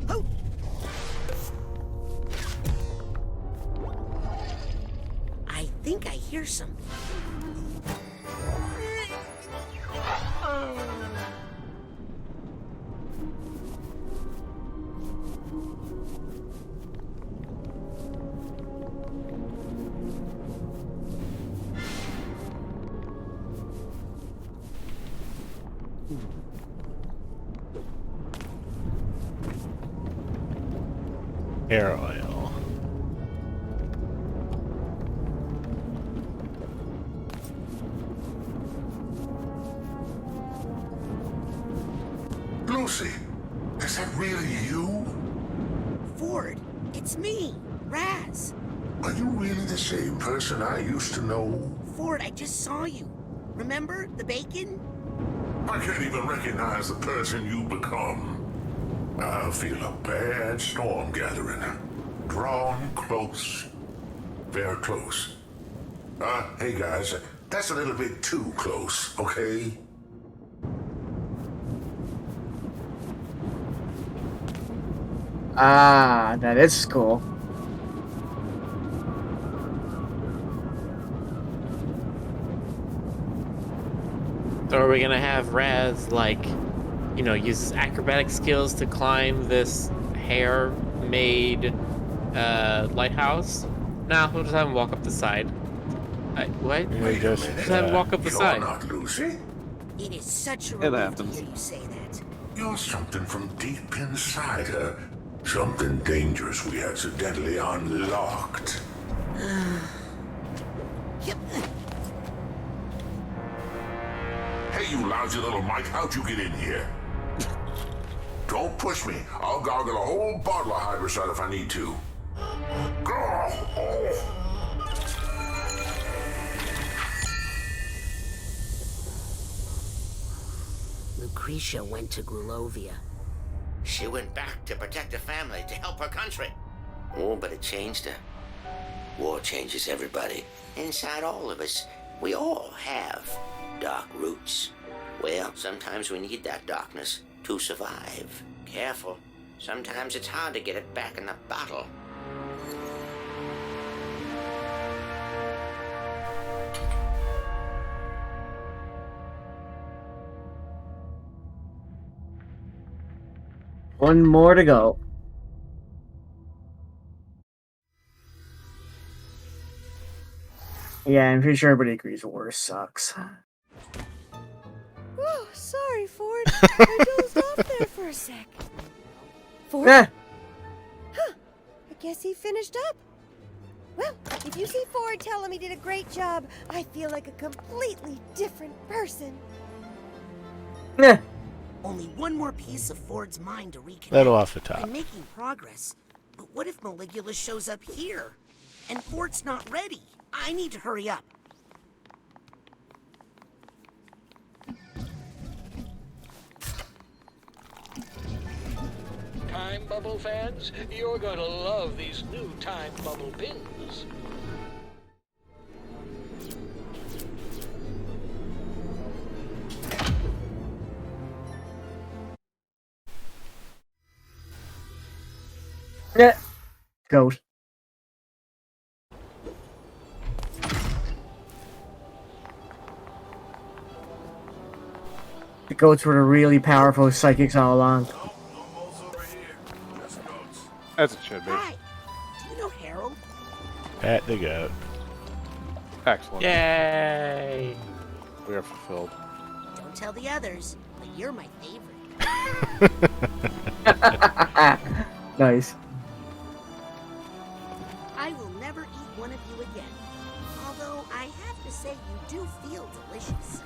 Oh. I think I hear something. Hair oil. Lucy, is that really you? Ford, it's me, Raz. Are you really the same person I used to know? Ford, I just saw you. Remember the bacon? I can't even recognize the person you become. I feel a bad storm gathering. Drawn close. Very close. Hey guys, that's a little bit too close, okay? Ah, that is cool. So are we gonna have Raz, like, you know, use his acrobatic skills to climb this hair-made lighthouse? Nah, we'll just have him walk up the side. What? Wait a minute. Just have him walk up the You're side. not Lucy. It is such a It relief to happens. hear you say that. You're something from deep inside her. Something dangerous we accidentally unlocked. Yep. Hey, you lousy little Mike, how'd you get in here? Don't push me. I'll gargle a whole bottle of hydrocide if I need to. Lucretia went to Grulovia. She went back to protect her family, to help her country. Oh, but it changed her. War changes everybody. Inside all of us, we all have dark roots. Well, sometimes we need that darkness to survive. Careful. Sometimes it's hard to get it back in the bottle. One more to go. Yeah, I'm pretty sure everybody agrees war sucks. Oh, sorry, Ford. I dozed off there for a sec. Ford? Eh, Huh. I guess he finished up. Well, if you see Ford, tell him he did a great job. I feel like a completely different person. eh. Only one more piece of Ford's mind to reconnect. Little off the top. I'm making progress. But what if Maligula shows up here? And Ford's not ready. I need to hurry up. Time Bubble fans, you're going to love these new Time Bubble pins. Yeah. Goat. The goats were the really powerful psychics all along. As it should be. Hi. Do you know Harold? Pat the goat. Excellent. Yay! We are fulfilled. Don't tell the others, but you're my favorite. Nice. I will never eat one of you again. Although I have to say you do feel delicious.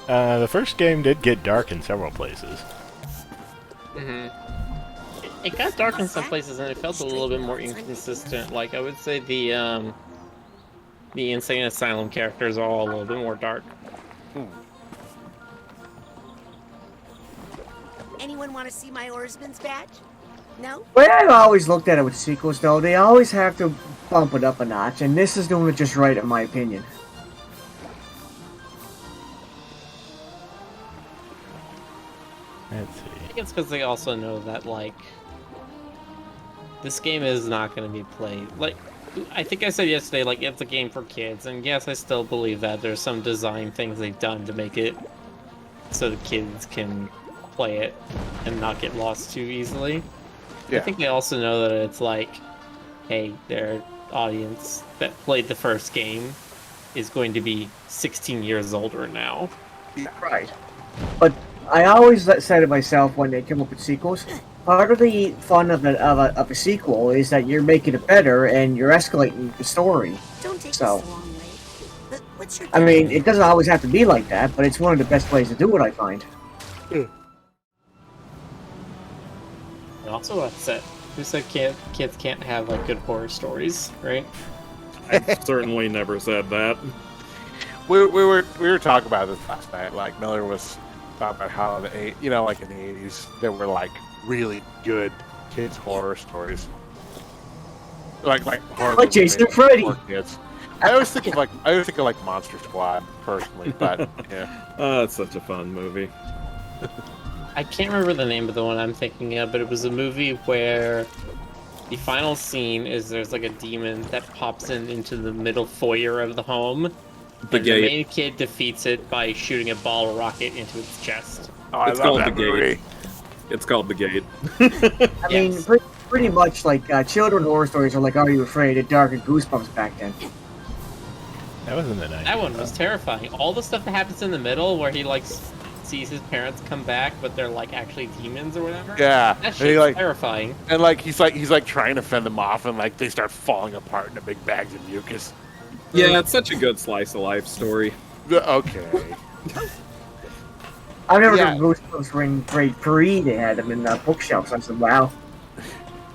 The first game did get dark in several places. It got dark in some places, and it felt a little bit more inconsistent. Like, I would say the Insane Asylum characters are all a little bit more dark. Anyone want to see my oarsman's badge? No? The way I've always looked at it with sequels, though, they always have to bump it up a notch, and this is doing it just right, in my opinion. Let's see. I think it's because they also know that, like, this game is not going to be played. Like, I think I said yesterday, like, it's a game for kids, and yes, I still believe that there's some design things they've done to make it so the kids can play it and not get lost too easily. Yeah. I think they also know that it's like, hey, their audience that played the first game is going to be 16 years older now. Right. But I always said to myself when they come up with sequels, part of the fun of a sequel is that you're making it better and you're escalating the story. Don't take So, this the wrong way. But what's your I mean, it doesn't always have to be like that, but it's one of the best ways to do it, I find. And also, who said kids can't have like good horror stories, right? I certainly never said that. We were talking about this last night. Like Miller was talking about how like in the 80s there were like really good kids horror stories. Like horror Like Jason and Freddy. for kids. I always think of like Monster Squad personally, but yeah. Oh, it's such a fun movie. I can't remember the name of the one I'm thinking of, but it was a movie where the final scene is there's like a demon that pops into the middle foyer of the home. The and gate. the main kid defeats it by shooting a ball rocket into its chest. Oh, I It's love called that The Gate. movie. It's called The Gate. I mean, pretty much like children horror stories are like Are You Afraid? And Dark and Goosebumps back then. That was in the 90s. That one was terrifying. All the stuff that happens in the middle where he like sees his parents come back, but they're like actually demons or whatever. Yeah, That and shit's he, like, terrifying. and like he's like trying to fend them off, and like they start falling apart into big bags of mucus. Yeah, it's such a good slice of life story. Okay. I remember Yeah. the Goosebumps were in grade 3, they had them in bookshelves. I said, wow.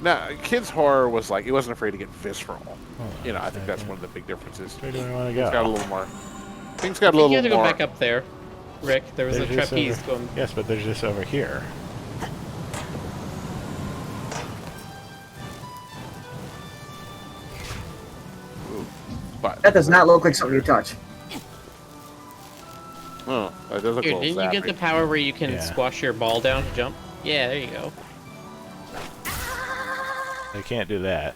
Now, kids horror was like he wasn't afraid to get visceral. Oh, I think that's one of the big differences. Where do I want to Things got a go? little more. Things got a You little had to go more. back up there, Rick. There was There's a this trapeze over- going. Yes, but there's this over here. But That does not look like something you touch. oh, that does look a Here, little didn't you get the zappy. power where you can Yeah. squash your ball down to jump? Yeah, there you go. I can't do that.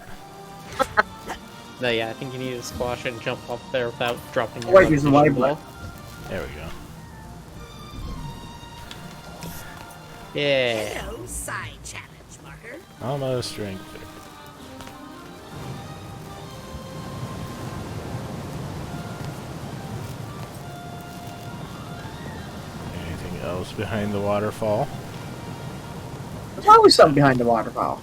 No, yeah, I think you need to squash and jump up there without dropping your Wait, there's a rotation live ball. There we go. Yeah. Hello, side challenge marker. Almost strength. Anything else behind the waterfall? There's always something behind the waterfall.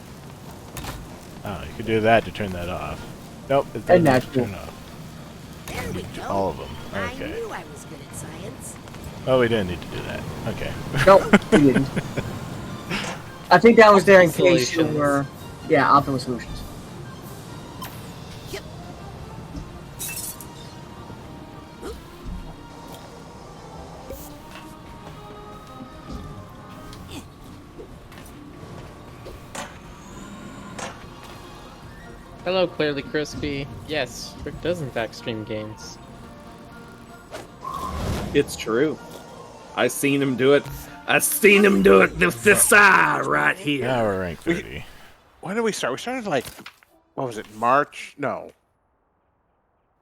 Oh, you could do that to turn that off. Nope, it And doesn't that's turn cool. off. There we go. All of them. I Okay. knew I was good at science. Oh, we didn't need to do that. Okay. Nope, we didn't. I think that was there in case you Solutions. were... Yeah, optimal solutions. Hello, Clearly Crispy. Yes, Rick does in fact stream games. It's true. I seen him do it. I seen him do it. This right here. Now we're rank 30. when did we start? We started like, what was it? March? No,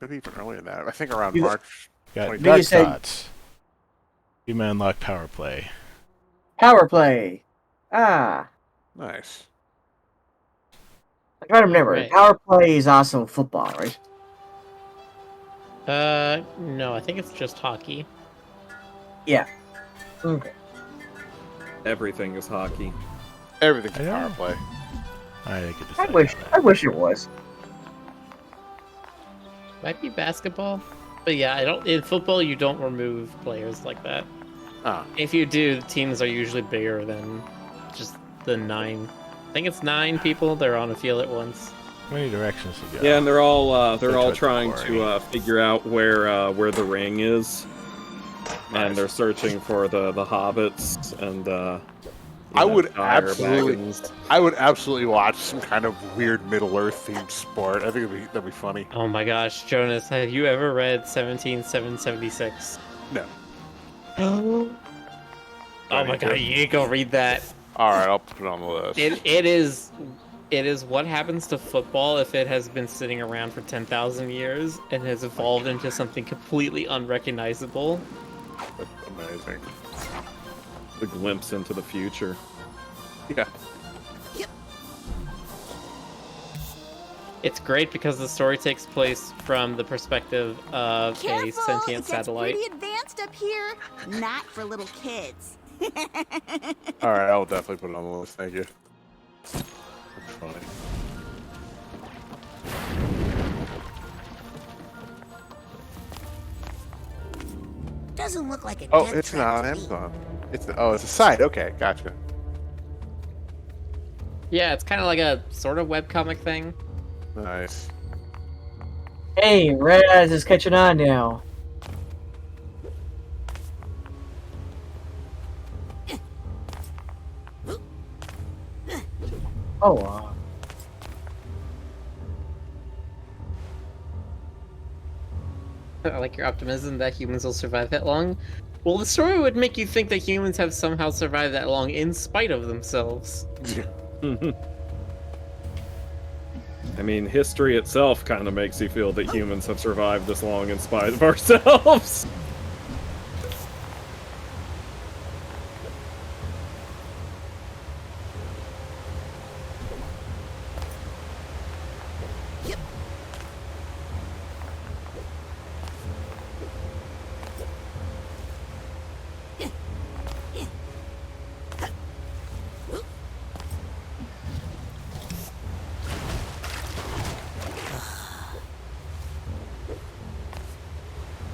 maybe even earlier than that. I think around You- March. Got 20. dark You said- thoughts. You may unlock power play. Power play. Ah, Nice. I gotta remember. Right. Power play is also football, right? No, I think it's just hockey. Yeah. Okay. Everything is hockey. Everything's I know. power play. I could I decide wish. on I that. wish it was. Might be basketball. But yeah, I don't. In football, you don't remove players like that. Ah, If you do, the teams are usually bigger than just the 9. I think it's 9 people. They're on a field at once. How many directions to go? Yeah, and they're all Go all to the trying quarry. to figure out where the ring is, and they're searching for the hobbits and. I would Dire absolutely- Baggins. I would absolutely watch some kind of weird Middle Earth themed sport. I think that'd be funny. Oh my gosh, Jonas, have you ever read 17776? No. Oh my god, you need to go read that. All right, I'll put it on the list. It is what happens to football if it has been sitting around for 10,000 years and has evolved into something completely unrecognizable. That's amazing. The glimpse into the future. Yeah. It's great because the story takes place from the perspective of a Careful, sentient it gets satellite. pretty advanced up here. Not for little kids. All right, I'll definitely put it on the list. Thank you. That's funny. Doesn't look like a Oh, death it's trap not on to me. Amazon. It's a site. Okay, gotcha. Yeah, it's kind of like a sort of webcomic thing. Nice. Hey, Raz is catching on now. Oh, I like your optimism that humans will survive that long. Well, the story would make you think that humans have somehow survived that long in spite of themselves. I mean, history itself kind of makes you feel that humans have survived this long in spite of ourselves.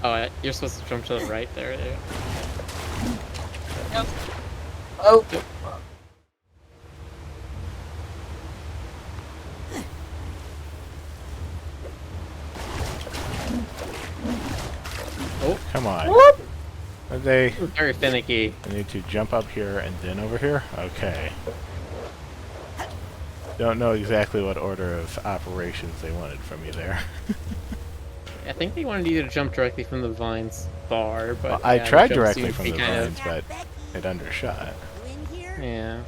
Oh, you're supposed to jump to the right there. oh. Come on. Are they? Very finicky. I need to jump up here and then over here? Okay. Don't know exactly what order of operations they wanted from you there. I think they wanted you to jump directly from the vines bar, but Well, I yeah, tried jump directly seemed to from be the kind vines, but it undershot. You in here? Yeah.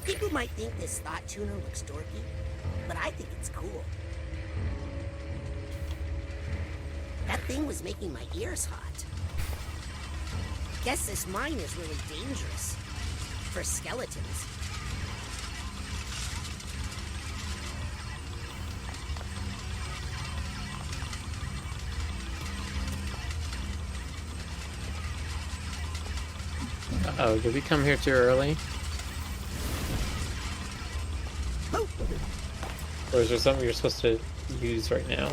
People might think this thought tuner looks dorky, but I think it's cool. That thing was making my ears hot. Guess this mine is really dangerous. For skeletons. Uh-oh, did we come here too early? Or is there something you're supposed to use right now?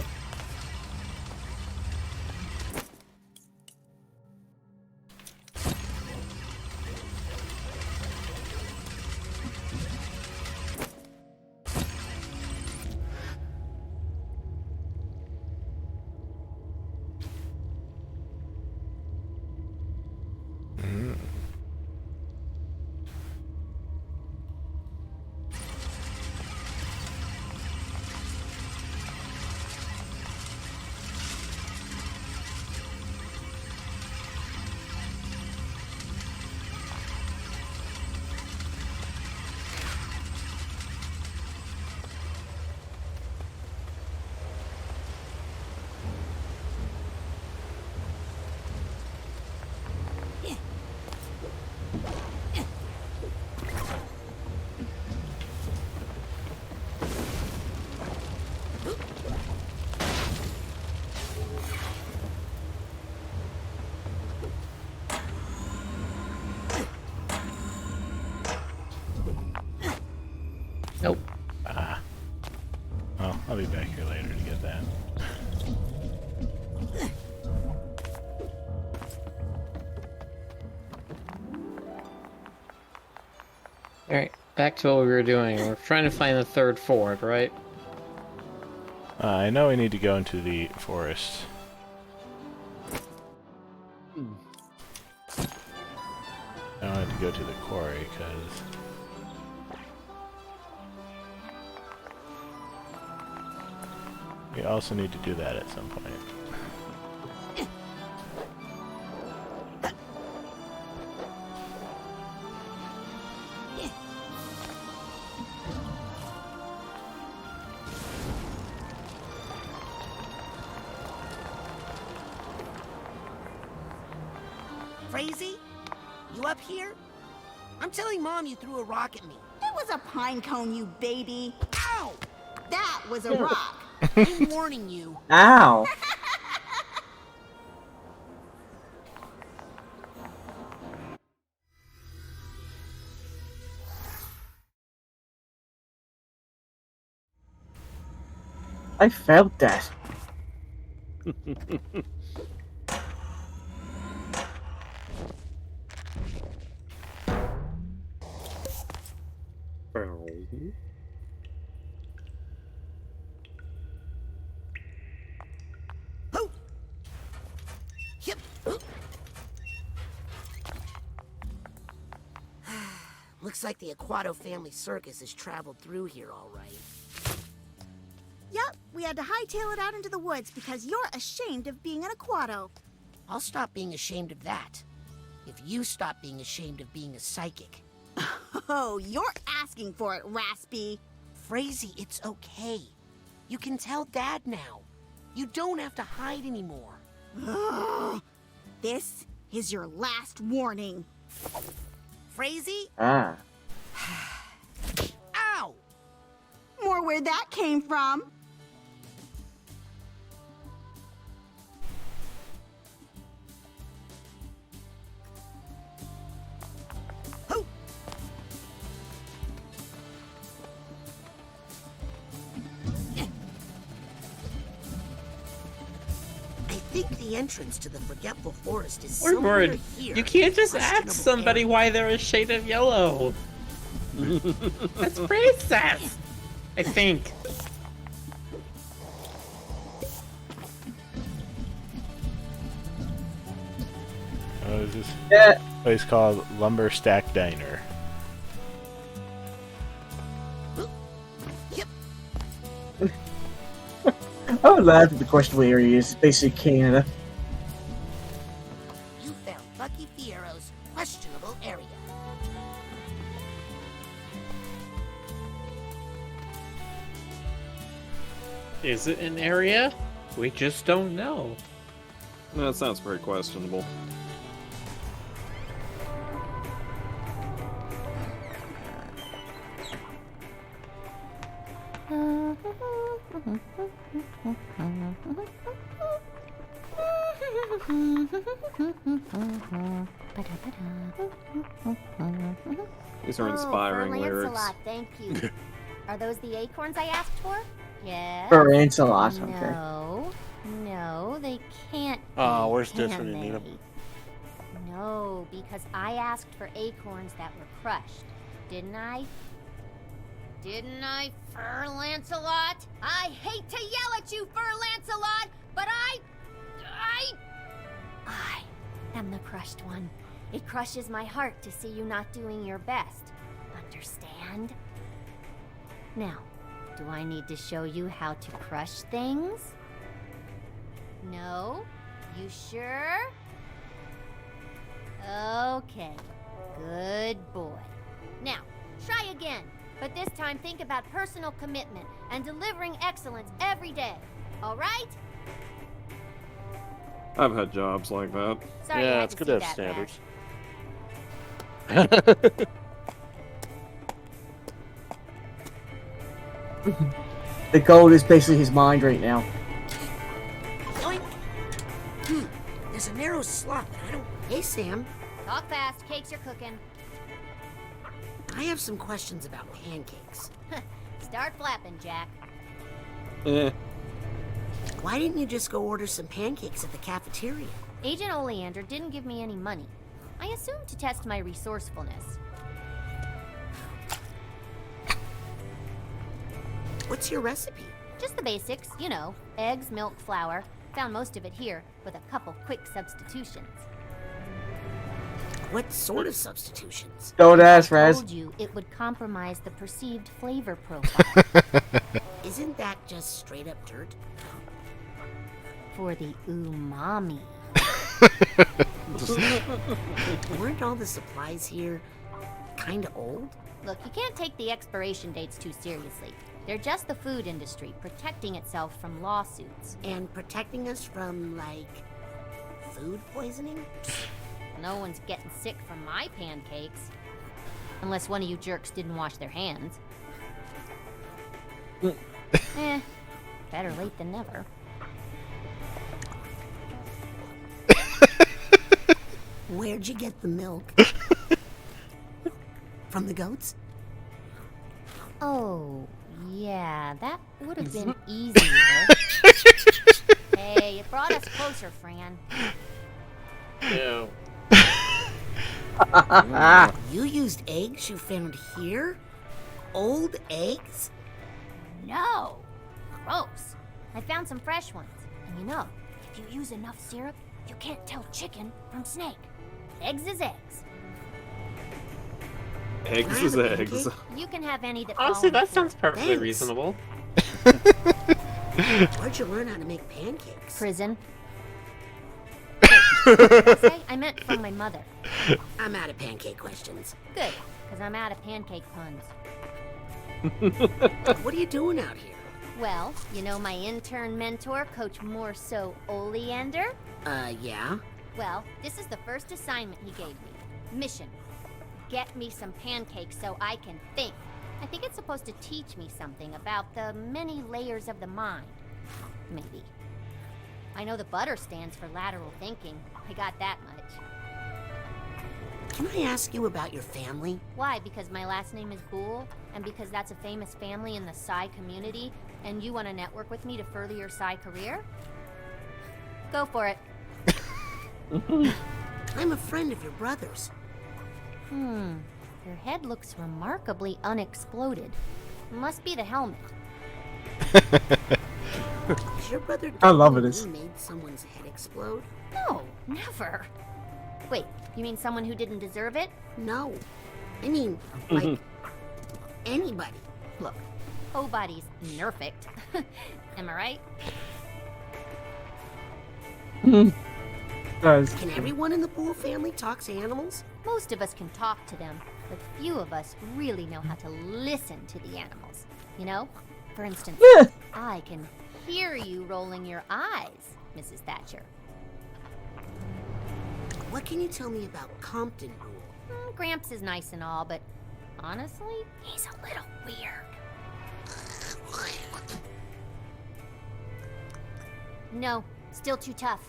Nope. Ah. Well, I'll be back here later to get that. Alright, back to what we were doing. We're trying to find the third ford, right? I know we need to go into the forest. I wanted to go to the quarry, because... we also need to do that at some point. Crazy? You up here? I'm telling Mom you threw a rock at me. It was a pine cone, you baby. Ow! That was a rock. I'm warning you. Ow. I felt that. Yep. Looks like the Aquato family circus has traveled through here all right. Yep, we had to hightail it out into the woods because you're ashamed of being an Aquato. I'll stop being ashamed of that. If you stop being ashamed of being a psychic. Oh, you're asking for it, Raspy. Frazee, it's okay. You can tell Dad now. You don't have to hide anymore. This is your last warning. Frazee? Ah. Ow! More where that came from. I think the entrance to the Forgetful Forest is We're somewhere worried. here. You can't just ask Questionable somebody area. why they're a shade of yellow. That's princess. I think. What is this Yeah. place called? Lumber Stack Diner. Yep. I would laugh at the questionable area is basically Canada. You found Bucky Fierro's questionable area. Is it an area? We just don't know. That sounds pretty questionable. These are inspiring for lyrics. Lancelot, thank you. Are those the acorns I asked for? Yes. For Lancelot, okay. No. No, they can't be, Oh, where's can this when you need 'em? they? No, because I asked for acorns that were crushed. Didn't I? Didn't I, Fur Lancelot? I hate to yell at you, Fur Lancelot, but I am the crushed one. It crushes my heart to see you not doing your best. Understand? Now, do I need to show you how to crush things? No? You sure? Okay. Good boy. Now, try again. But this time think about personal commitment and delivering excellence every day. All right? I've had jobs like that. Sorry I Yeah, had it's to good to see have that, standards. The gold is basically his mind right now. Yoink. There's a narrow slot that I don't... Hey, Sam. Talk fast. Cakes are cooking. I have some questions about pancakes. Start flapping, Jack. Why didn't you just go order some pancakes at the cafeteria? Agent Oleander didn't give me any money. I assumed to test my resourcefulness. What's your recipe? Just the basics, you know. Eggs, milk, flour. Found most of it here, with a couple quick substitutions. What sort of substitutions? Don't ask, I Raz. told you it would compromise the perceived flavor profile. Isn't that just straight up dirt? For the umami. Weren't all the supplies here kinda old? Look, you can't take the expiration dates too seriously. They're just the food industry, protecting itself from lawsuits. And protecting us from, like, food poisoning? No one's getting sick from my pancakes. Unless one of you jerks didn't wash their hands. Better late than never. Where'd you get the milk? From the goats? Oh, yeah, that would have been easier. Hey, it brought us closer, Fran. Ew. You used eggs you found here? Old eggs? No! Gross. I found some fresh ones. And you know, if you use enough syrup, you can't tell chicken from snake. Eggs is eggs. Eggs is eggs. You can have any that Honestly, fall that sounds perfectly Thanks. reasonable. Where'd you learn how to make pancakes? Prison. Wait, what did I say? I meant from my mother. I'm out of pancake questions. Good, because I'm out of pancake puns. What are you doing out here? Well, you know my intern mentor, Coach Morso Oleander? Yeah? Well, this is the first assignment he gave me. Mission. Get me some pancakes so I can think. I think it's supposed to teach me something about the many layers of the mind. Maybe. I know the butter stands for lateral thinking. I got that much. Can I ask you about your family? Why? Because my last name is Boole, and because that's a famous family in the Psy community, and you want to network with me to further your Psy career? Go for it. I'm a friend of your brother's. Your head looks remarkably unexploded. Must be the helmet. Is your brother I love he this. made someone's head explode? No, never. Wait, you mean someone who didn't deserve it? No. I mean, like, anybody. Look, nobody's nerfect. Am I right? Does. Can everyone in the Pool family talk to animals? Most of us can talk to them, but few of us really know how to listen to the animals. You know? For instance, I can hear you rolling your eyes, Mrs. Thatcher. What can you tell me about Compton Rule? Gramps is nice and all, but honestly, he's a little weird. No, still too tough.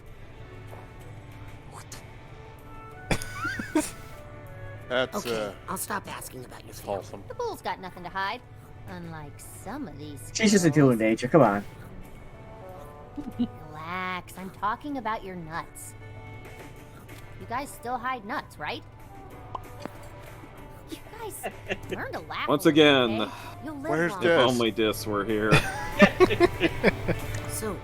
That's Okay, I'll stop asking about your family. wholesome. The bull's got nothing to hide. Unlike some of these She's just a girls. human nature. Come on. Relax, I'm talking about your nuts. You guys still hide nuts, right? You guys learn to laugh. Once a little, again, okay? You'll live where's longer. If Yes. only Dis were here. So,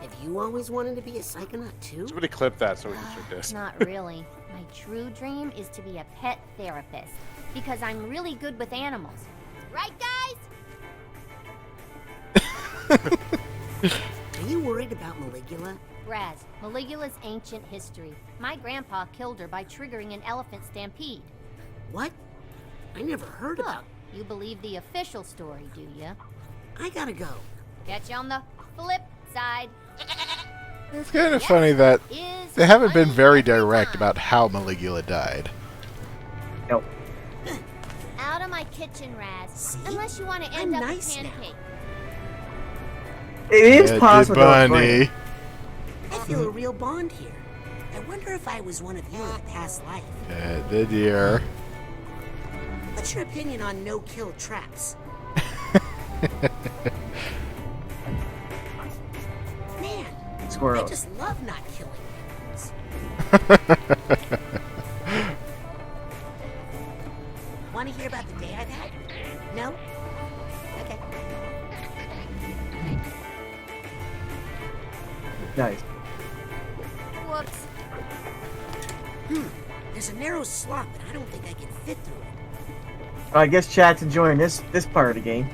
have you always wanted to be a psychonaut too? Somebody clip that so we can check this. Not really. My true dream is to be a pet therapist because I'm really good with animals. Right, guys? Are you worried about Maligula? Raz, Maligula's ancient history. My grandpa killed her by triggering an elephant stampede. What? I never heard Look, about. you believe the official story, do you? I gotta go. Catch you on the flip side. It's kind of funny that Is they haven't been very every direct time. about how Maligula died. Nope. Out of my kitchen, Raz. See? Unless you want to I'm end up nice a now. pancake. It is Yeah, possible. the that was bunny. right. I feel a real bond here. I wonder if I was one of you in a past life. The deer. But What's your opinion on no-kill traps? Man, Squirrel. I just love not killing things. Want to hear about the day I've had? No? Okay. Nice. Whoops. There's a narrow slot, but I don't think I can fit through it. Well, I guess chat's enjoying this part of the game.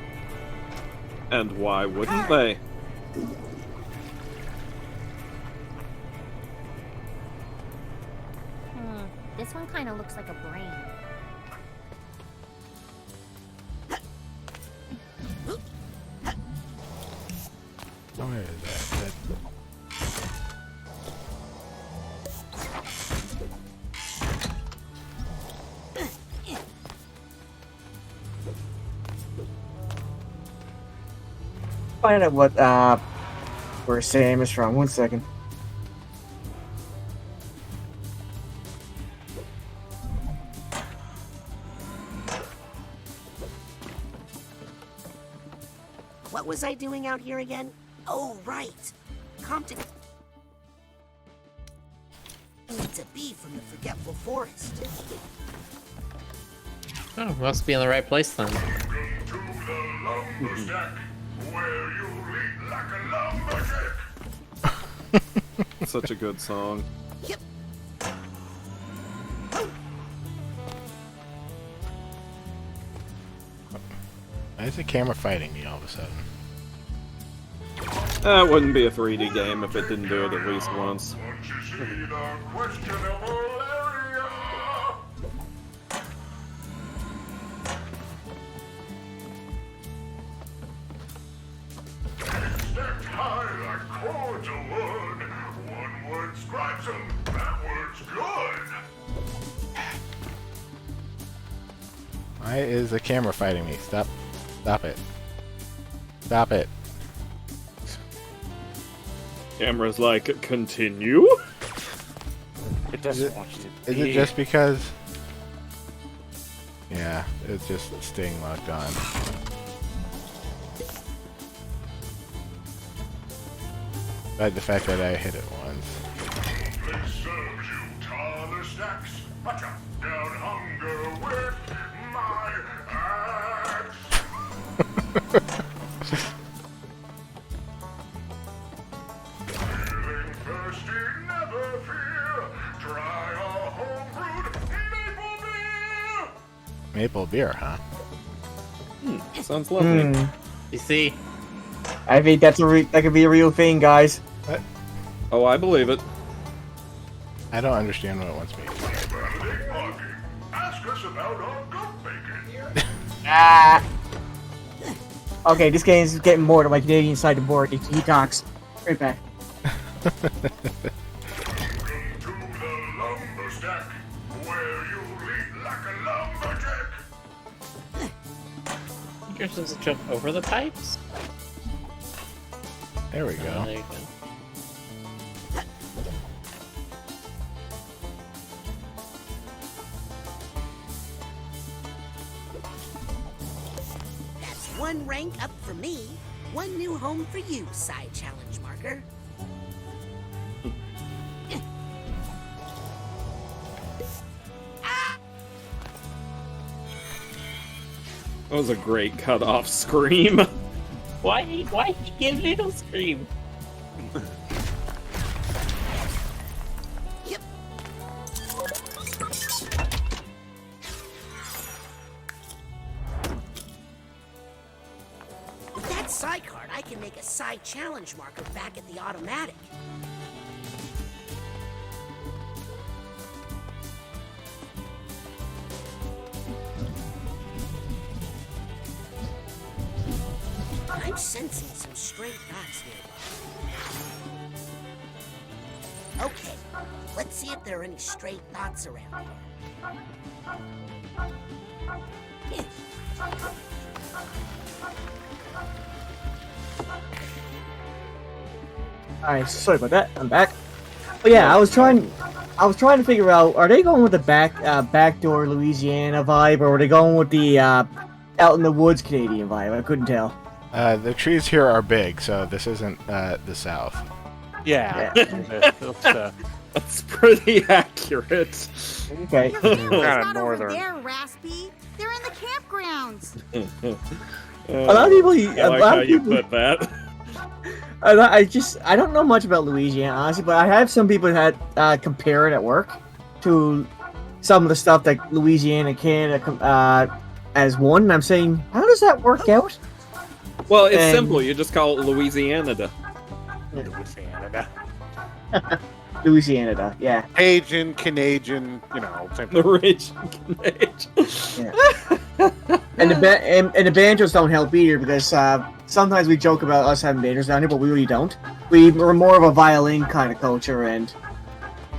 And why wouldn't they? This one kind of looks like a brain. Where is that? Find out what where Sam is from. 1 second. What was I doing out here again? Oh, right. Compton needs a bee from the Forgetful Forest. Oh, must be in the right place then. Where you lead like a lumberjack. Such a good song. Yep. Why is the camera fighting me all of a sudden? It wouldn't be a 3D game if it didn't do it at least once. Once you see the questionable area. Stacked high like cords of wood. One word describes them. That word's good. Why is the camera fighting me? Stop. Stop it. Stop it. Camera's like, continue? It doesn't want you to Is it just because... Yeah, it's just staying locked on. But the fact that I hit it once. This serves you taller stacks. I chop down hunger with my axe. Feeling thirsty, never fear. Try a home-brewed maple beer. Maple beer, huh? Sounds lovely. You see, I think that could be a real thing, guys. What? Oh, I believe it. I don't understand what it wants me to do. Benedict Marking. Ask us about our goat bacon. Ah. Okay, this game is getting more to my Canadian side of the board. He talks. Right back. Welcome to the lumber stack, where you lead like a lumberjack. you're supposed to jump over the pipes. There we There go. you go. That's one rank up for me. One new home for you, side challenge marker. That was a great cut-off scream. Why give little scream? Yep. With that side card, I can make a side challenge marker back at the automatic. I'm sensing some stray dots nearby. Okay, let's see if there are any stray dots around here. Alright, sorry about that. I'm back. But yeah, I was trying I was trying to figure out, are they going with the backdoor Louisiana vibe, or are they going with the out in the woods Canadian vibe? I couldn't tell. The trees here are big, so this isn't the South. Yeah. That's pretty accurate. Okay. Your family's Kinda not over northern. there, Raspy. They're in the campgrounds. A lot of people. I like how you put that. I don't know much about Louisiana, honestly, but I have some people that compare it at work to some of the stuff that Louisiana and Canada as one. And I'm saying, how does that work out? Well, it's simple. You just call it Louisiana. Louisiana, yeah. Cajun, Canadian, same thing. The rich Canadian. And the banjos don't help either, because sometimes we joke about us having banjos down here, but we really don't. We're more of a violin kind of culture, and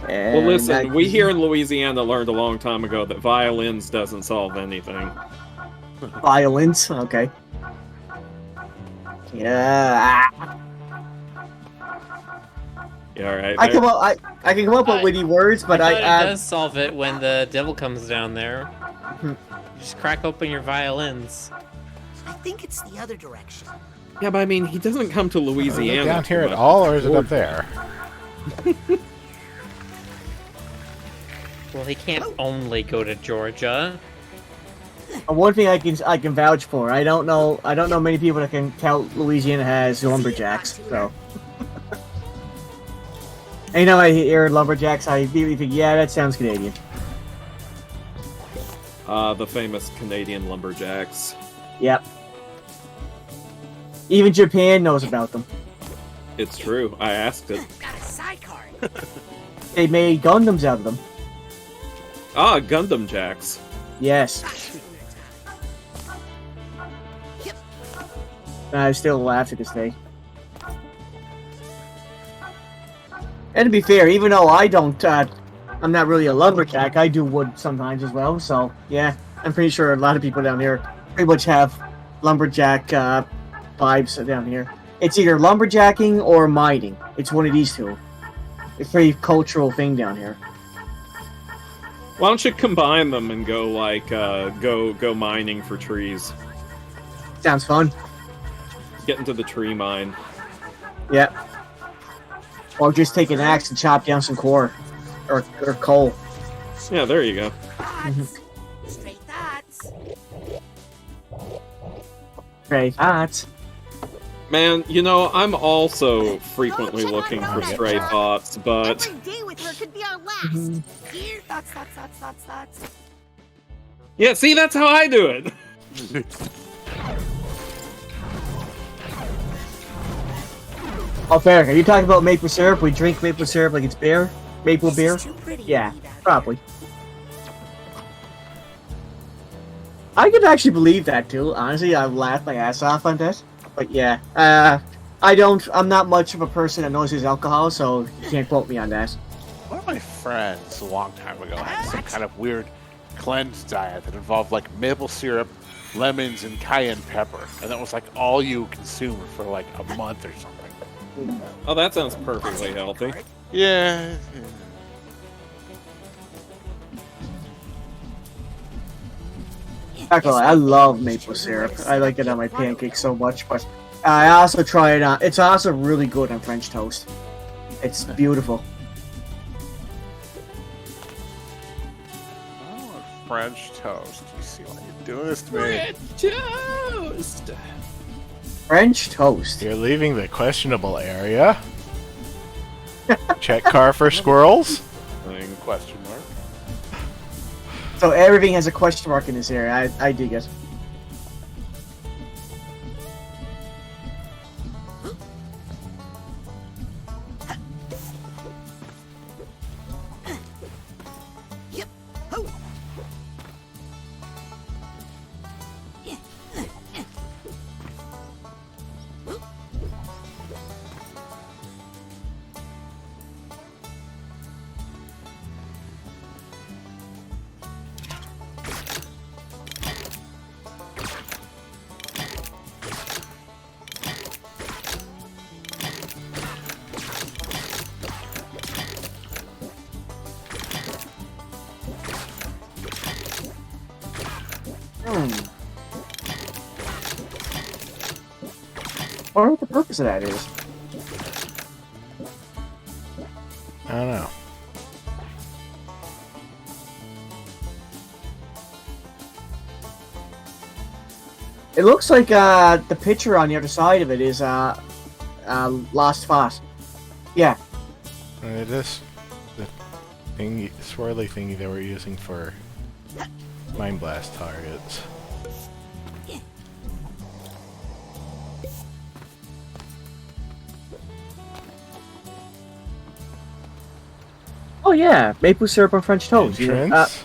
well, listen, we here in Louisiana learned a long time ago that violins doesn't solve anything. Violins, okay. Yeah. Yeah, all right. I can come up with witty words, but it does solve it when the devil comes down there. Just crack open your violins. I think it's the other direction. Yeah, but I mean, he doesn't come to Louisiana. Is it down here at all, or is it up there? Well, he can't only go to Georgia. One thing I can vouch for, I don't know many people that can count Louisiana has lumberjacks, so. And I hear lumberjacks, I immediately think, yeah, that sounds Canadian. The famous Canadian lumberjacks. Yep. Even Japan knows about them. It's true. I asked it. Got a sidecar. They made Gundams out of them. Ah, Gundam Jacks. Yes. I still laugh to this day. And to be fair, even though I don't, I'm not really a lumberjack, I do wood sometimes as well, so yeah, I'm pretty sure a lot of people down here pretty much have lumberjack vibes down here. It's either lumberjacking or mining. It's one of these two. It's a pretty cultural thing down here. Why don't you combine them and go like go mining for trees? Sounds fun. Get into the tree mine. Yep. Or just take an axe and chop down some core or coal. Yeah, there you go. Straight thoughts. Straight thoughts. Man, I'm also frequently looking for stray thoughts, but Every day with her could be our last. Here, thoughts. yeah, see, that's how I do it. Oh, fair. Are you talking about maple syrup? We drink maple syrup like it's beer? Maple beer? Yeah, probably. I could actually believe that too. Honestly, I've laughed my ass off on this. But yeah, I'm not much of a person that knows his alcohol, so you can't quote me on that. One of my friends a long time ago had some kind of weird cleanse diet that involved like maple syrup, lemons, and cayenne pepper. And that was like all you consumed for like a month or something. Oh, that sounds perfectly healthy. Yeah. I love maple syrup. I like it on my pancakes so much, but I also try it on. It's also really good on French toast. It's beautiful. Oh, French toast. You see why you're doing this to me? Toast. French toast. You're leaving the questionable area. Check car for squirrels. Question mark. So everything has a question mark in this area. I dig it. I wonder what the purpose of that is. I don't know. It looks like the picture on the other side of it is Lost Fossil. Yeah. It is the thingy, swirly thingy they were using for Mind Blast targets. Oh yeah, maple syrup on French toast. Entrance.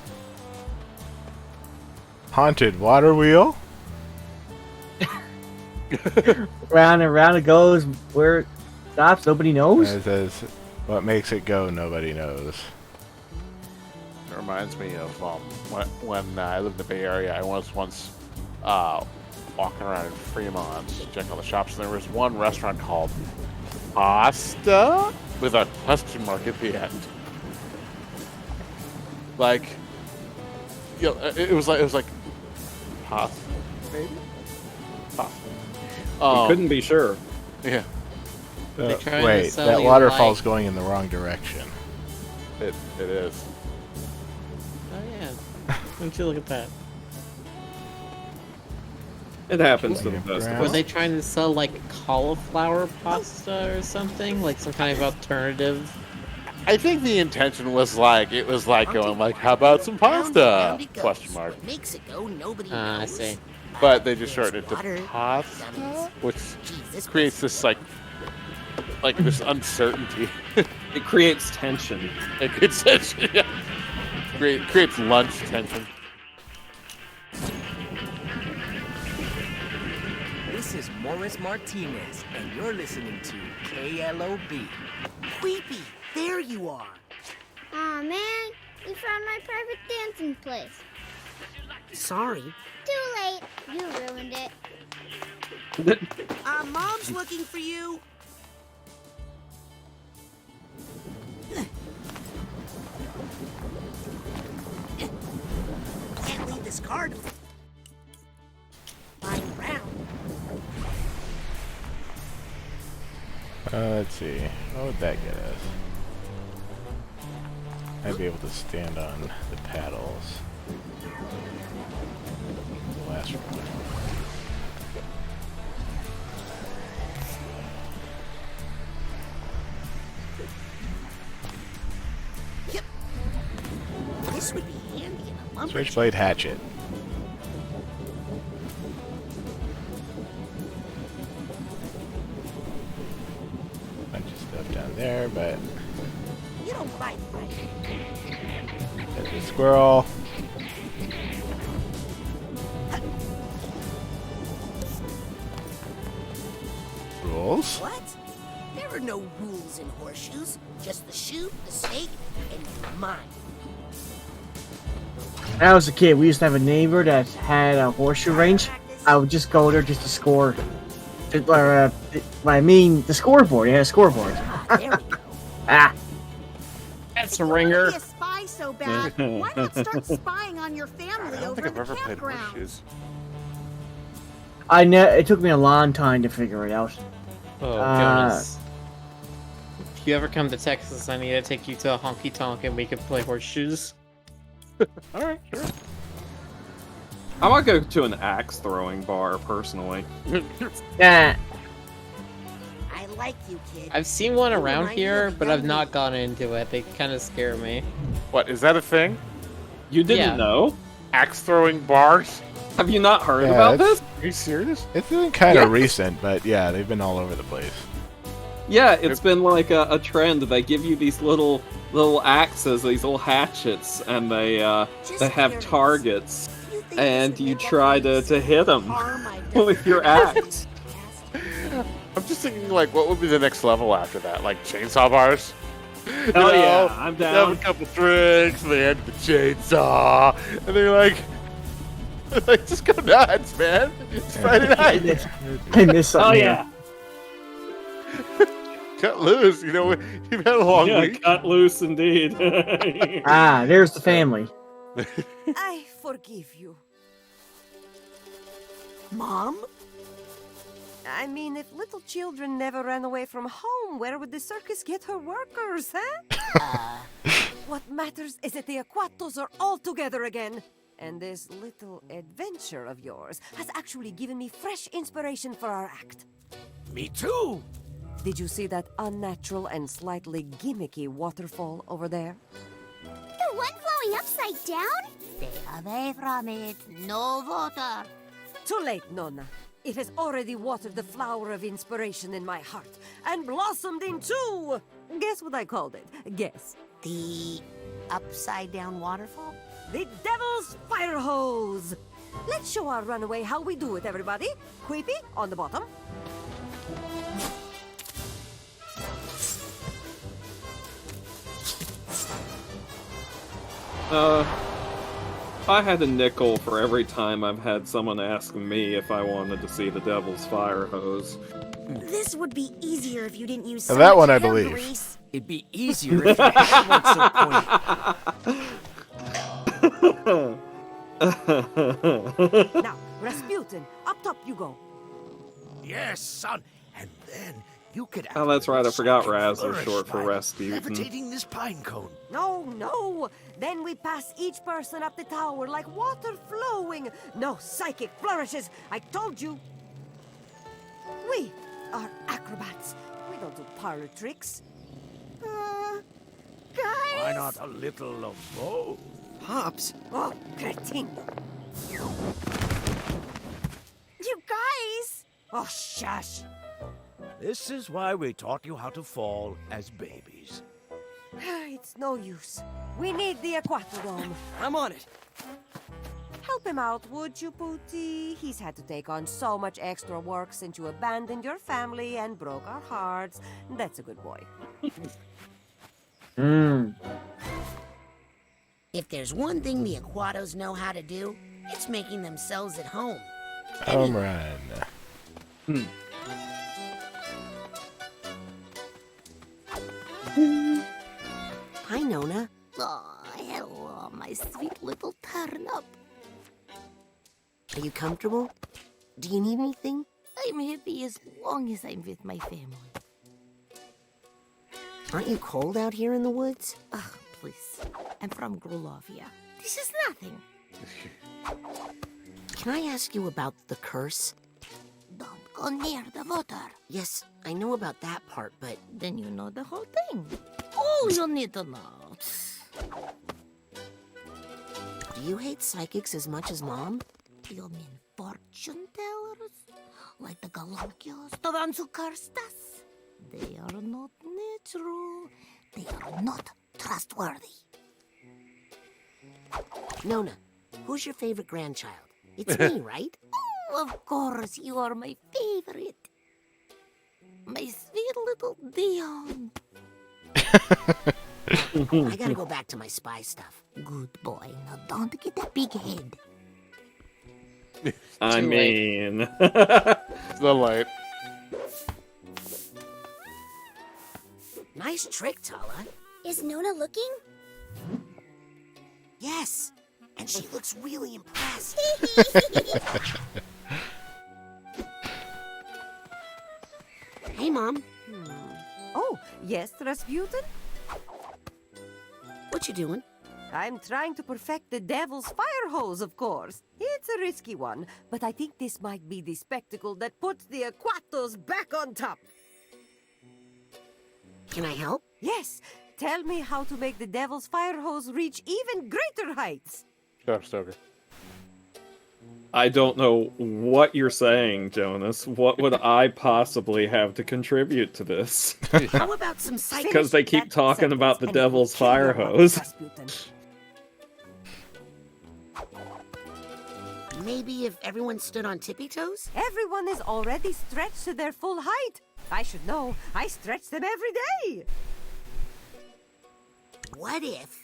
Haunted water wheel. Round and round it goes. Where it stops, nobody knows. It says, what makes it go, nobody knows. It reminds me of when I lived in the Bay Area. I was once walking around in Fremont, checking all the shops, and there was one restaurant called Pasta with a question mark at the end. Like, you know, it was like pasta, maybe. Pasta. You couldn't be sure. Yeah. Wait, that waterfall's going in the wrong direction. It is. Oh yeah. Don't you look at that? It happens to the best of Were us. they trying to sell like cauliflower pasta or something? Like some kind of alternative? I think the intention was like, it was like going like, how about some pasta? Question mark. Makes it go, nobody I knows. see. But they just shortened it to pasta, which creates this like this uncertainty. It creates tension. It creates tension. Yeah. Creates lunch tension. This is Morris Martinez, and you're listening to KLOB. Creepy, there you are. Aw, man, we found my private dancing place. Sorry. Too late. You ruined it. Mom's looking for you. Can't leave this card. Lying around. Let's see. What would that get us? I'd be able to stand on the paddles. The last one. Yep. This would be handy in a lumber. Switchblade hatchet. Bunch of stuff down there, but You don't bite right. there's a squirrel. Rules. What? There are no rules in horseshoes. Just the shoe, the stake, and your mind. When I was a kid, we used to have a neighbor that had a horseshoe range. I would just go there just to score. I mean, the scoreboard. He had a scoreboard. Ah. That's a ringer. Be a spy so bad. Why not start spying on your family I don't over think in I've the ever played campground? horseshoes. It took me a long time to figure it out. Oh, goodness. If you ever come to Texas, I need to take you to a honky tonk and we can play horseshoes. Alright, sure. I might go to an axe throwing bar personally. Yeah. I like you, kid. I've seen one You around remind me here, of but young I've not gone into it. They kind of scare me. What, is that a thing? You didn't Yeah. know? Axe throwing bars? Have you not heard Yeah, about it's- this? Are you serious? It's been kind of Yes. recent, but yeah, they've been all over the place. Yeah, it's been like a trend. They give you these little axes, these little hatchets, and they have targets, and you try to hit them with your axe. I'm just thinking, like, what would be the next level after that? Like, chainsaw bars? Oh yeah, I'm They have down. a couple drinks, they had the chainsaw, and they're like, just go nuts, man. It's Friday night. I missed something. Oh here. yeah, Cut loose, you know, you've had a long yeah, week. cut loose indeed. Ah, there's the family. I forgive you. Mom? I mean, if little children never ran away from home, where would the circus get her workers, huh? What matters is that the Aquatos are all together again. And this little adventure of yours has actually given me fresh inspiration for our act. Me too! Did you see that unnatural and slightly gimmicky waterfall over there? The one flowing upside down? Stay away from it. No water. Too late, Nonna. It has already watered the flower of inspiration in my heart and blossomed into... Guess what I called it? Guess. The upside down waterfall? The Devil's Fire Hose! Let's show our runaway how we do it, everybody. Queepy, on the bottom. I had a nickel for every time I've had someone ask me if I wanted to see the Devil's Fire Hose. This would be easier if you didn't use Now so that much one I hair believe. grease. It'd be easier if your hair weren't so pointy. Now, Rasputin, up top you go. Yes, son. And then you could Oh, that's right, I forgot activate Raz was flourish short for by Rasputin. levitating this pine cone. No. Then we pass each person up the tower like water flowing. No psychic flourishes. I told you. We are acrobats. We don't do parlor tricks. Guys? Why not a little of both? Pops. Oh, cretin. You guys! Oh, shush. This is why we taught you how to fall as babies. It's no use. We need the Aquatodome. I'm on it. Help him out, would you, Pooty? He's had to take on so much extra work since you abandoned your family and broke our hearts. That's a good boy. If there's one thing the Aquatos know how to do, it's making themselves at home. Home run. Hi, Nona. Oh, hello, my sweet little turnip. Are you comfortable? Do you need anything? I'm happy as long as I'm with my family. Aren't you cold out here in the woods? Ugh, please. I'm from Grulovia. This is nothing. Can I ask you about the curse? Don't go near the water. Yes, I know about that part, but... Then you know the whole thing. All you need to know. Do you hate psychics as much as Mom? You mean fortune tellers? Like the Galunkios, the ones who cursed us? They are not natural. They are not trustworthy. Nona, who's your favorite grandchild? It's me, right? Oh, of course, you are my favorite. My sweet little Dion. I gotta go back to my spy stuff. Good boy. Now don't get that big head. I Too late. mean... The light. Nice trick, Tala. Is Nona looking? Yes, and she looks really impressed. Hey, Mom. Oh, yes, Rasputin? What you doing? I'm trying to perfect the Devil's Fire Hose, of course. It's a risky one, but I think this might be the spectacle that puts the Aquatos back on top. Can I help? Yes, tell me how to make the Devil's Fire Hose reach even greater heights. Shut up, Stoker. I don't know what you're saying, Jonas. What would I possibly have to contribute to this? How about some psychic... Because they keep talking about the Devil's Fire Hose. Maybe if everyone stood on tippy toes? Everyone is already stretched to their full height. I should know. I stretch them every day. What if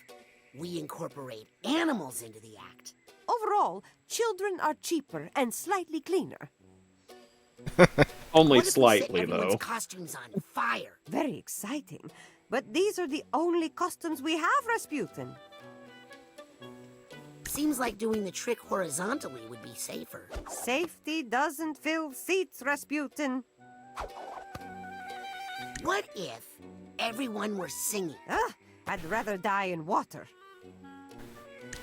we incorporate animals into the act? Overall, children are cheaper and slightly cleaner. Only What if we set slightly, everyone's though. costumes on fire? Very exciting. But these are the only costumes we have, Rasputin. Seems like doing the trick horizontally would be safer. Safety doesn't fill seats, Rasputin. What if everyone were singing? I'd rather die in water.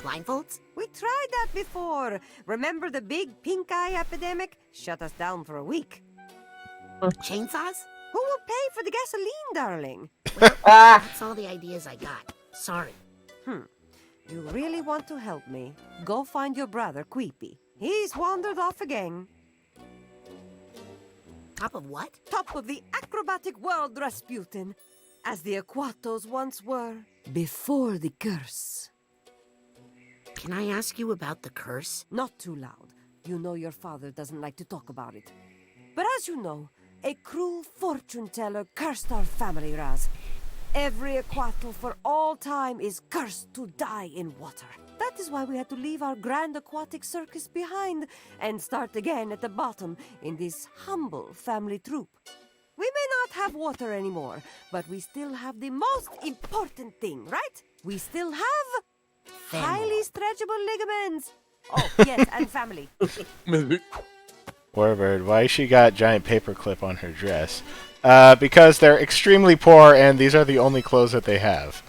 Blindfolds? We tried that before. Remember the big pink eye epidemic? Shut us down for a week. Chainsaws? Who will pay for the gasoline, darling? Well, that's all the ideas I got. Sorry. You really want to help me? Go find your brother, Queepy. He's wandered off again. Top of what? Top of the acrobatic world, Rasputin. As the Aquatos once were, before the curse. Can I ask you about the curse? Not too loud. You know your father doesn't like to talk about it. But as you know, a cruel fortune teller cursed our family, Raz. Every Aquato for all time is cursed to die in water. That is why we had to leave our grand aquatic circus behind and start again at the bottom in this humble family troupe. We may not have water anymore, but we still have the most important thing, right? We still have highly stretchable ligaments. Oh, yes, and family. Warbird, why she got giant paperclip on her dress? Because they're extremely poor and these are the only clothes that they have.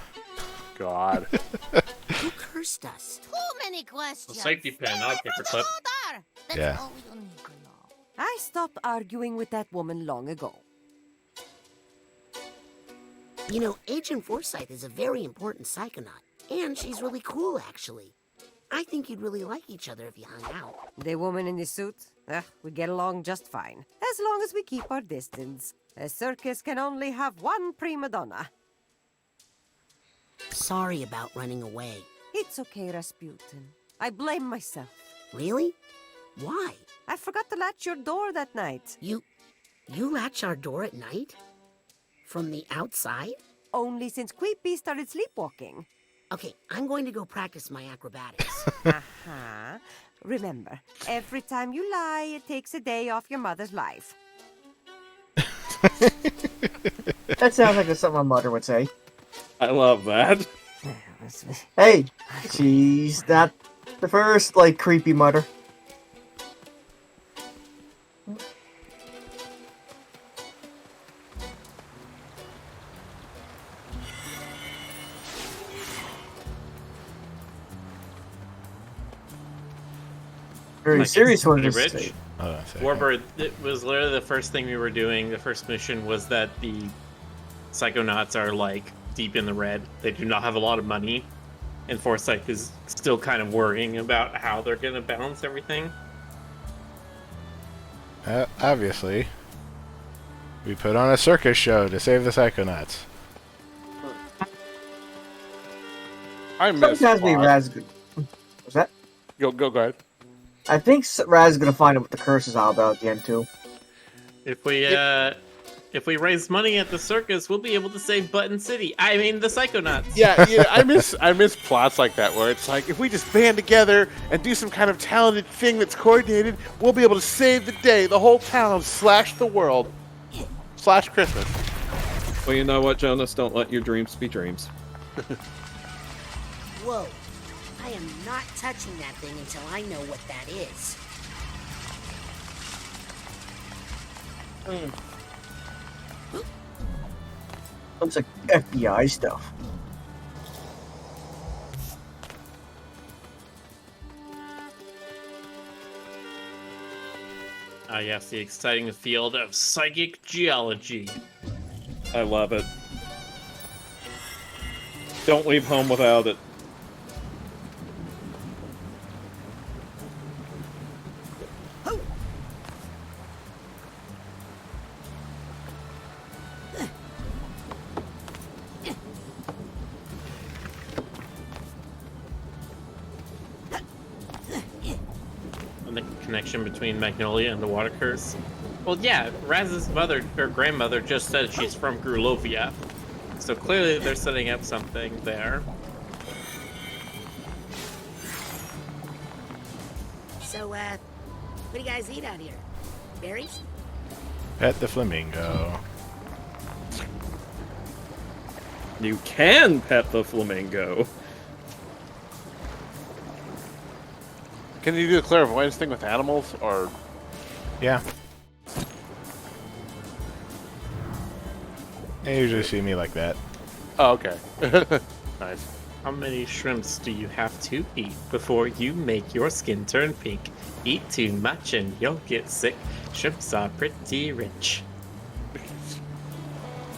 God. Who cursed us? Too many questions. Safety pin, not paperclip. That's Yeah. all you need to know. I stopped arguing with that woman long ago. You know, Agent Forsyth is a very important psychonaut. And she's really cool, actually. I think you'd really like each other if you hung out. The woman in the suit? We get along just fine. As long as we keep our distance. A circus can only have one prima donna. Sorry about running away. It's okay, Rasputin. I blame myself. Really? Why? I forgot to latch your door that night. You latch our door at night? From the outside? Only since Queepy started sleepwalking. Okay, I'm going to go practice my acrobatics. Remember, every time you lie, it takes a day off your mother's life. That sounds like something my mother would say. I love that. Hey, she's not the first, creepy mother. Very serious one. Rich. Warbird, it was literally the first thing we were doing. The first mission was that the Psychonauts are deep in the red. They do not have a lot of money, and Forsyth is still kind of worrying about how they're going to balance everything. Obviously, we put on a circus show to save the Psychonauts. I miss Raz. What's that? Go ahead. I think Raz is gonna find out what the curse is all about at the end too. If we raise money at the circus, we'll be able to save Button City. I mean, the Psychonauts. Yeah, I miss plots like that where it's like if we just band together and do some kind of talented thing that's coordinated, we'll be able to save the day, the whole town, / the world, / Christmas. Well, you know what, Jonas? Don't let your dreams be dreams. Whoa. I am not touching that thing until I know what that is. Looks like FBI stuff. Yes, the exciting field of psychic geology. I love it. Don't leave home without it. Connection between Magnolia and the water curse. Well, yeah, Raz's mother or grandmother just said she's from Grulovia, so clearly they're setting up something there. So, what do you guys eat out here? Berries? Pet the flamingo. You can pet the flamingo. Can you do the clairvoyance thing with animals, or? Yeah. They usually see me like that. Oh, okay. Nice. How many shrimps do you have to eat before you make your skin turn pink? Eat too much and you'll get sick. Shrimps are pretty rich.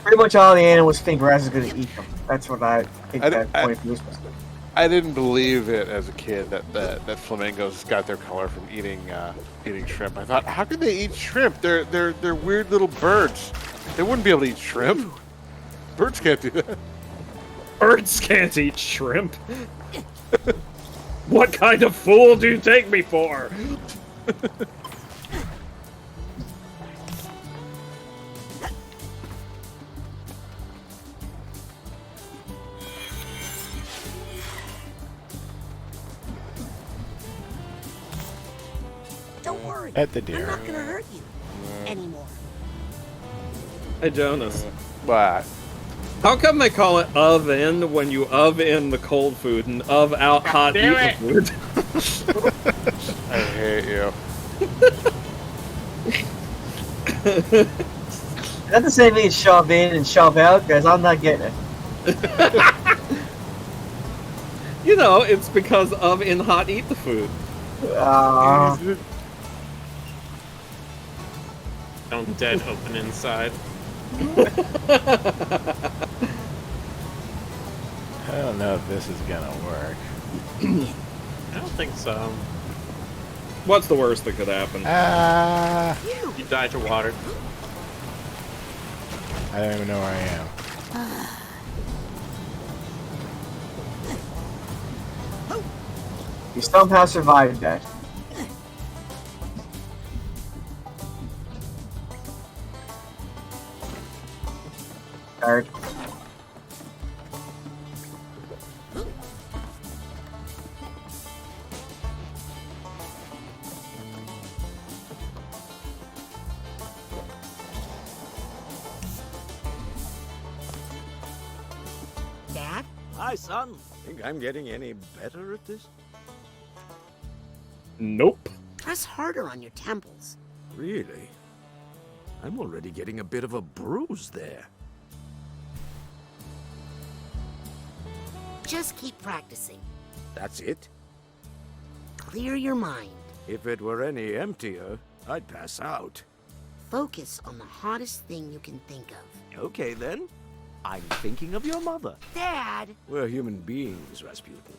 Pretty much all the animals think Raz is going to eat them. That's what I think that point of view is supposed to be. I didn't believe it as a kid that flamingos got their color from eating shrimp. I thought, how can they eat shrimp? They're weird little birds. They wouldn't be able to eat shrimp. Birds can't do that. Birds can't eat shrimp. What kind of fool do you take me for? Don't worry. At the I'm deer. not gonna hurt you anymore. Hey, Jonas. What? How come they call it oven when you oven the cold food and out hot eaten food? I hate you. Is that the same thing as shove in and shove out? Guys, I'm not getting it. You know, it's because of in hot eat the food. Don't dead open inside. I don't know if this is gonna work. I don't think so. What's the worst that could happen? You die to water. I don't even know where I am. You somehow survived that. Guard. Dad? Hi, son. Think I'm getting any better at this? Nope. Press harder on your temples. Really? I'm already getting a bit of a bruise there. Just keep practicing. That's it? Clear your mind. If it were any emptier, I'd pass out. Focus on the hottest thing you can think of. Okay, then. I'm thinking of your mother. Dad! We're human beings, Rasputin.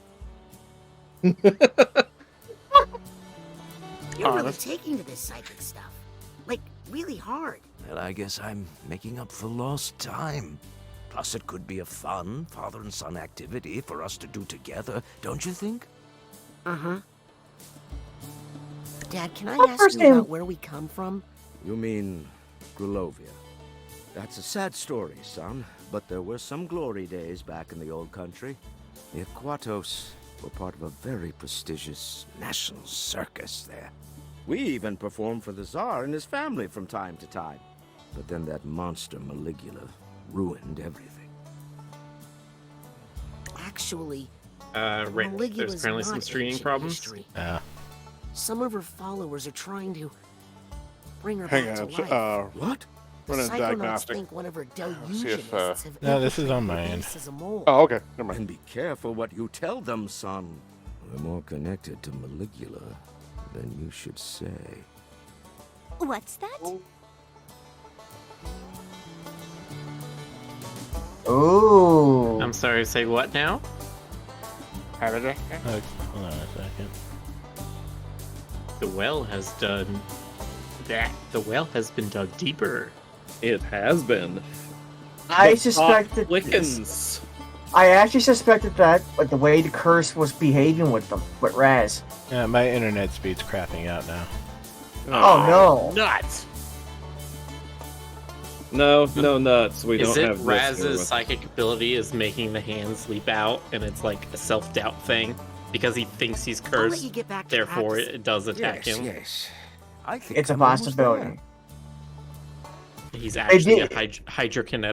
You're really taking to this psychic stuff. Like, really hard. Well, I guess I'm making up for lost time. Plus, it could be a fun father and son activity for us to do together, don't you think? Uh-huh. Dad, can I ask you about where we come from? You mean Grulovia? That's a sad story, son, but there were some glory days back in the old country. The Aquatos were part of a very prestigious national circus there. We even performed for the Tsar and his family from time to time. But then that monster Maligula ruined everything. Actually, Right. Maligula's There's apparently some not streaming ancient problems. history. Yeah. Some of her followers are trying to bring her Hang back on. to life. What? Run a Psychonauts diagnostic. think one of her See if, delusionists have No, this is on infiltrated my her end. base as a mole. Oh, okay. Never mind. And be careful what you tell them, son. We're more connected to Maligula than you should say. What's that? Ooh. I'm sorry, say what now? Hold on a second. The well has done that. The well has been dug deeper. It has been. I suspected Lickens. I actually suspected that, but the way the curse was behaving with them, with Raz. Yeah, my internet speed's crapping out now. Oh, no. Nuts! No nuts. We Is don't it have this here Raz's with- psychic ability is making the hands leap out, and it's like a self-doubt thing? Because he thinks he's I'll let cursed, you get back to therefore practicing. it does attack him. Yes. I think It's a I'm almost possibility. He's actually a did- hydrokinetic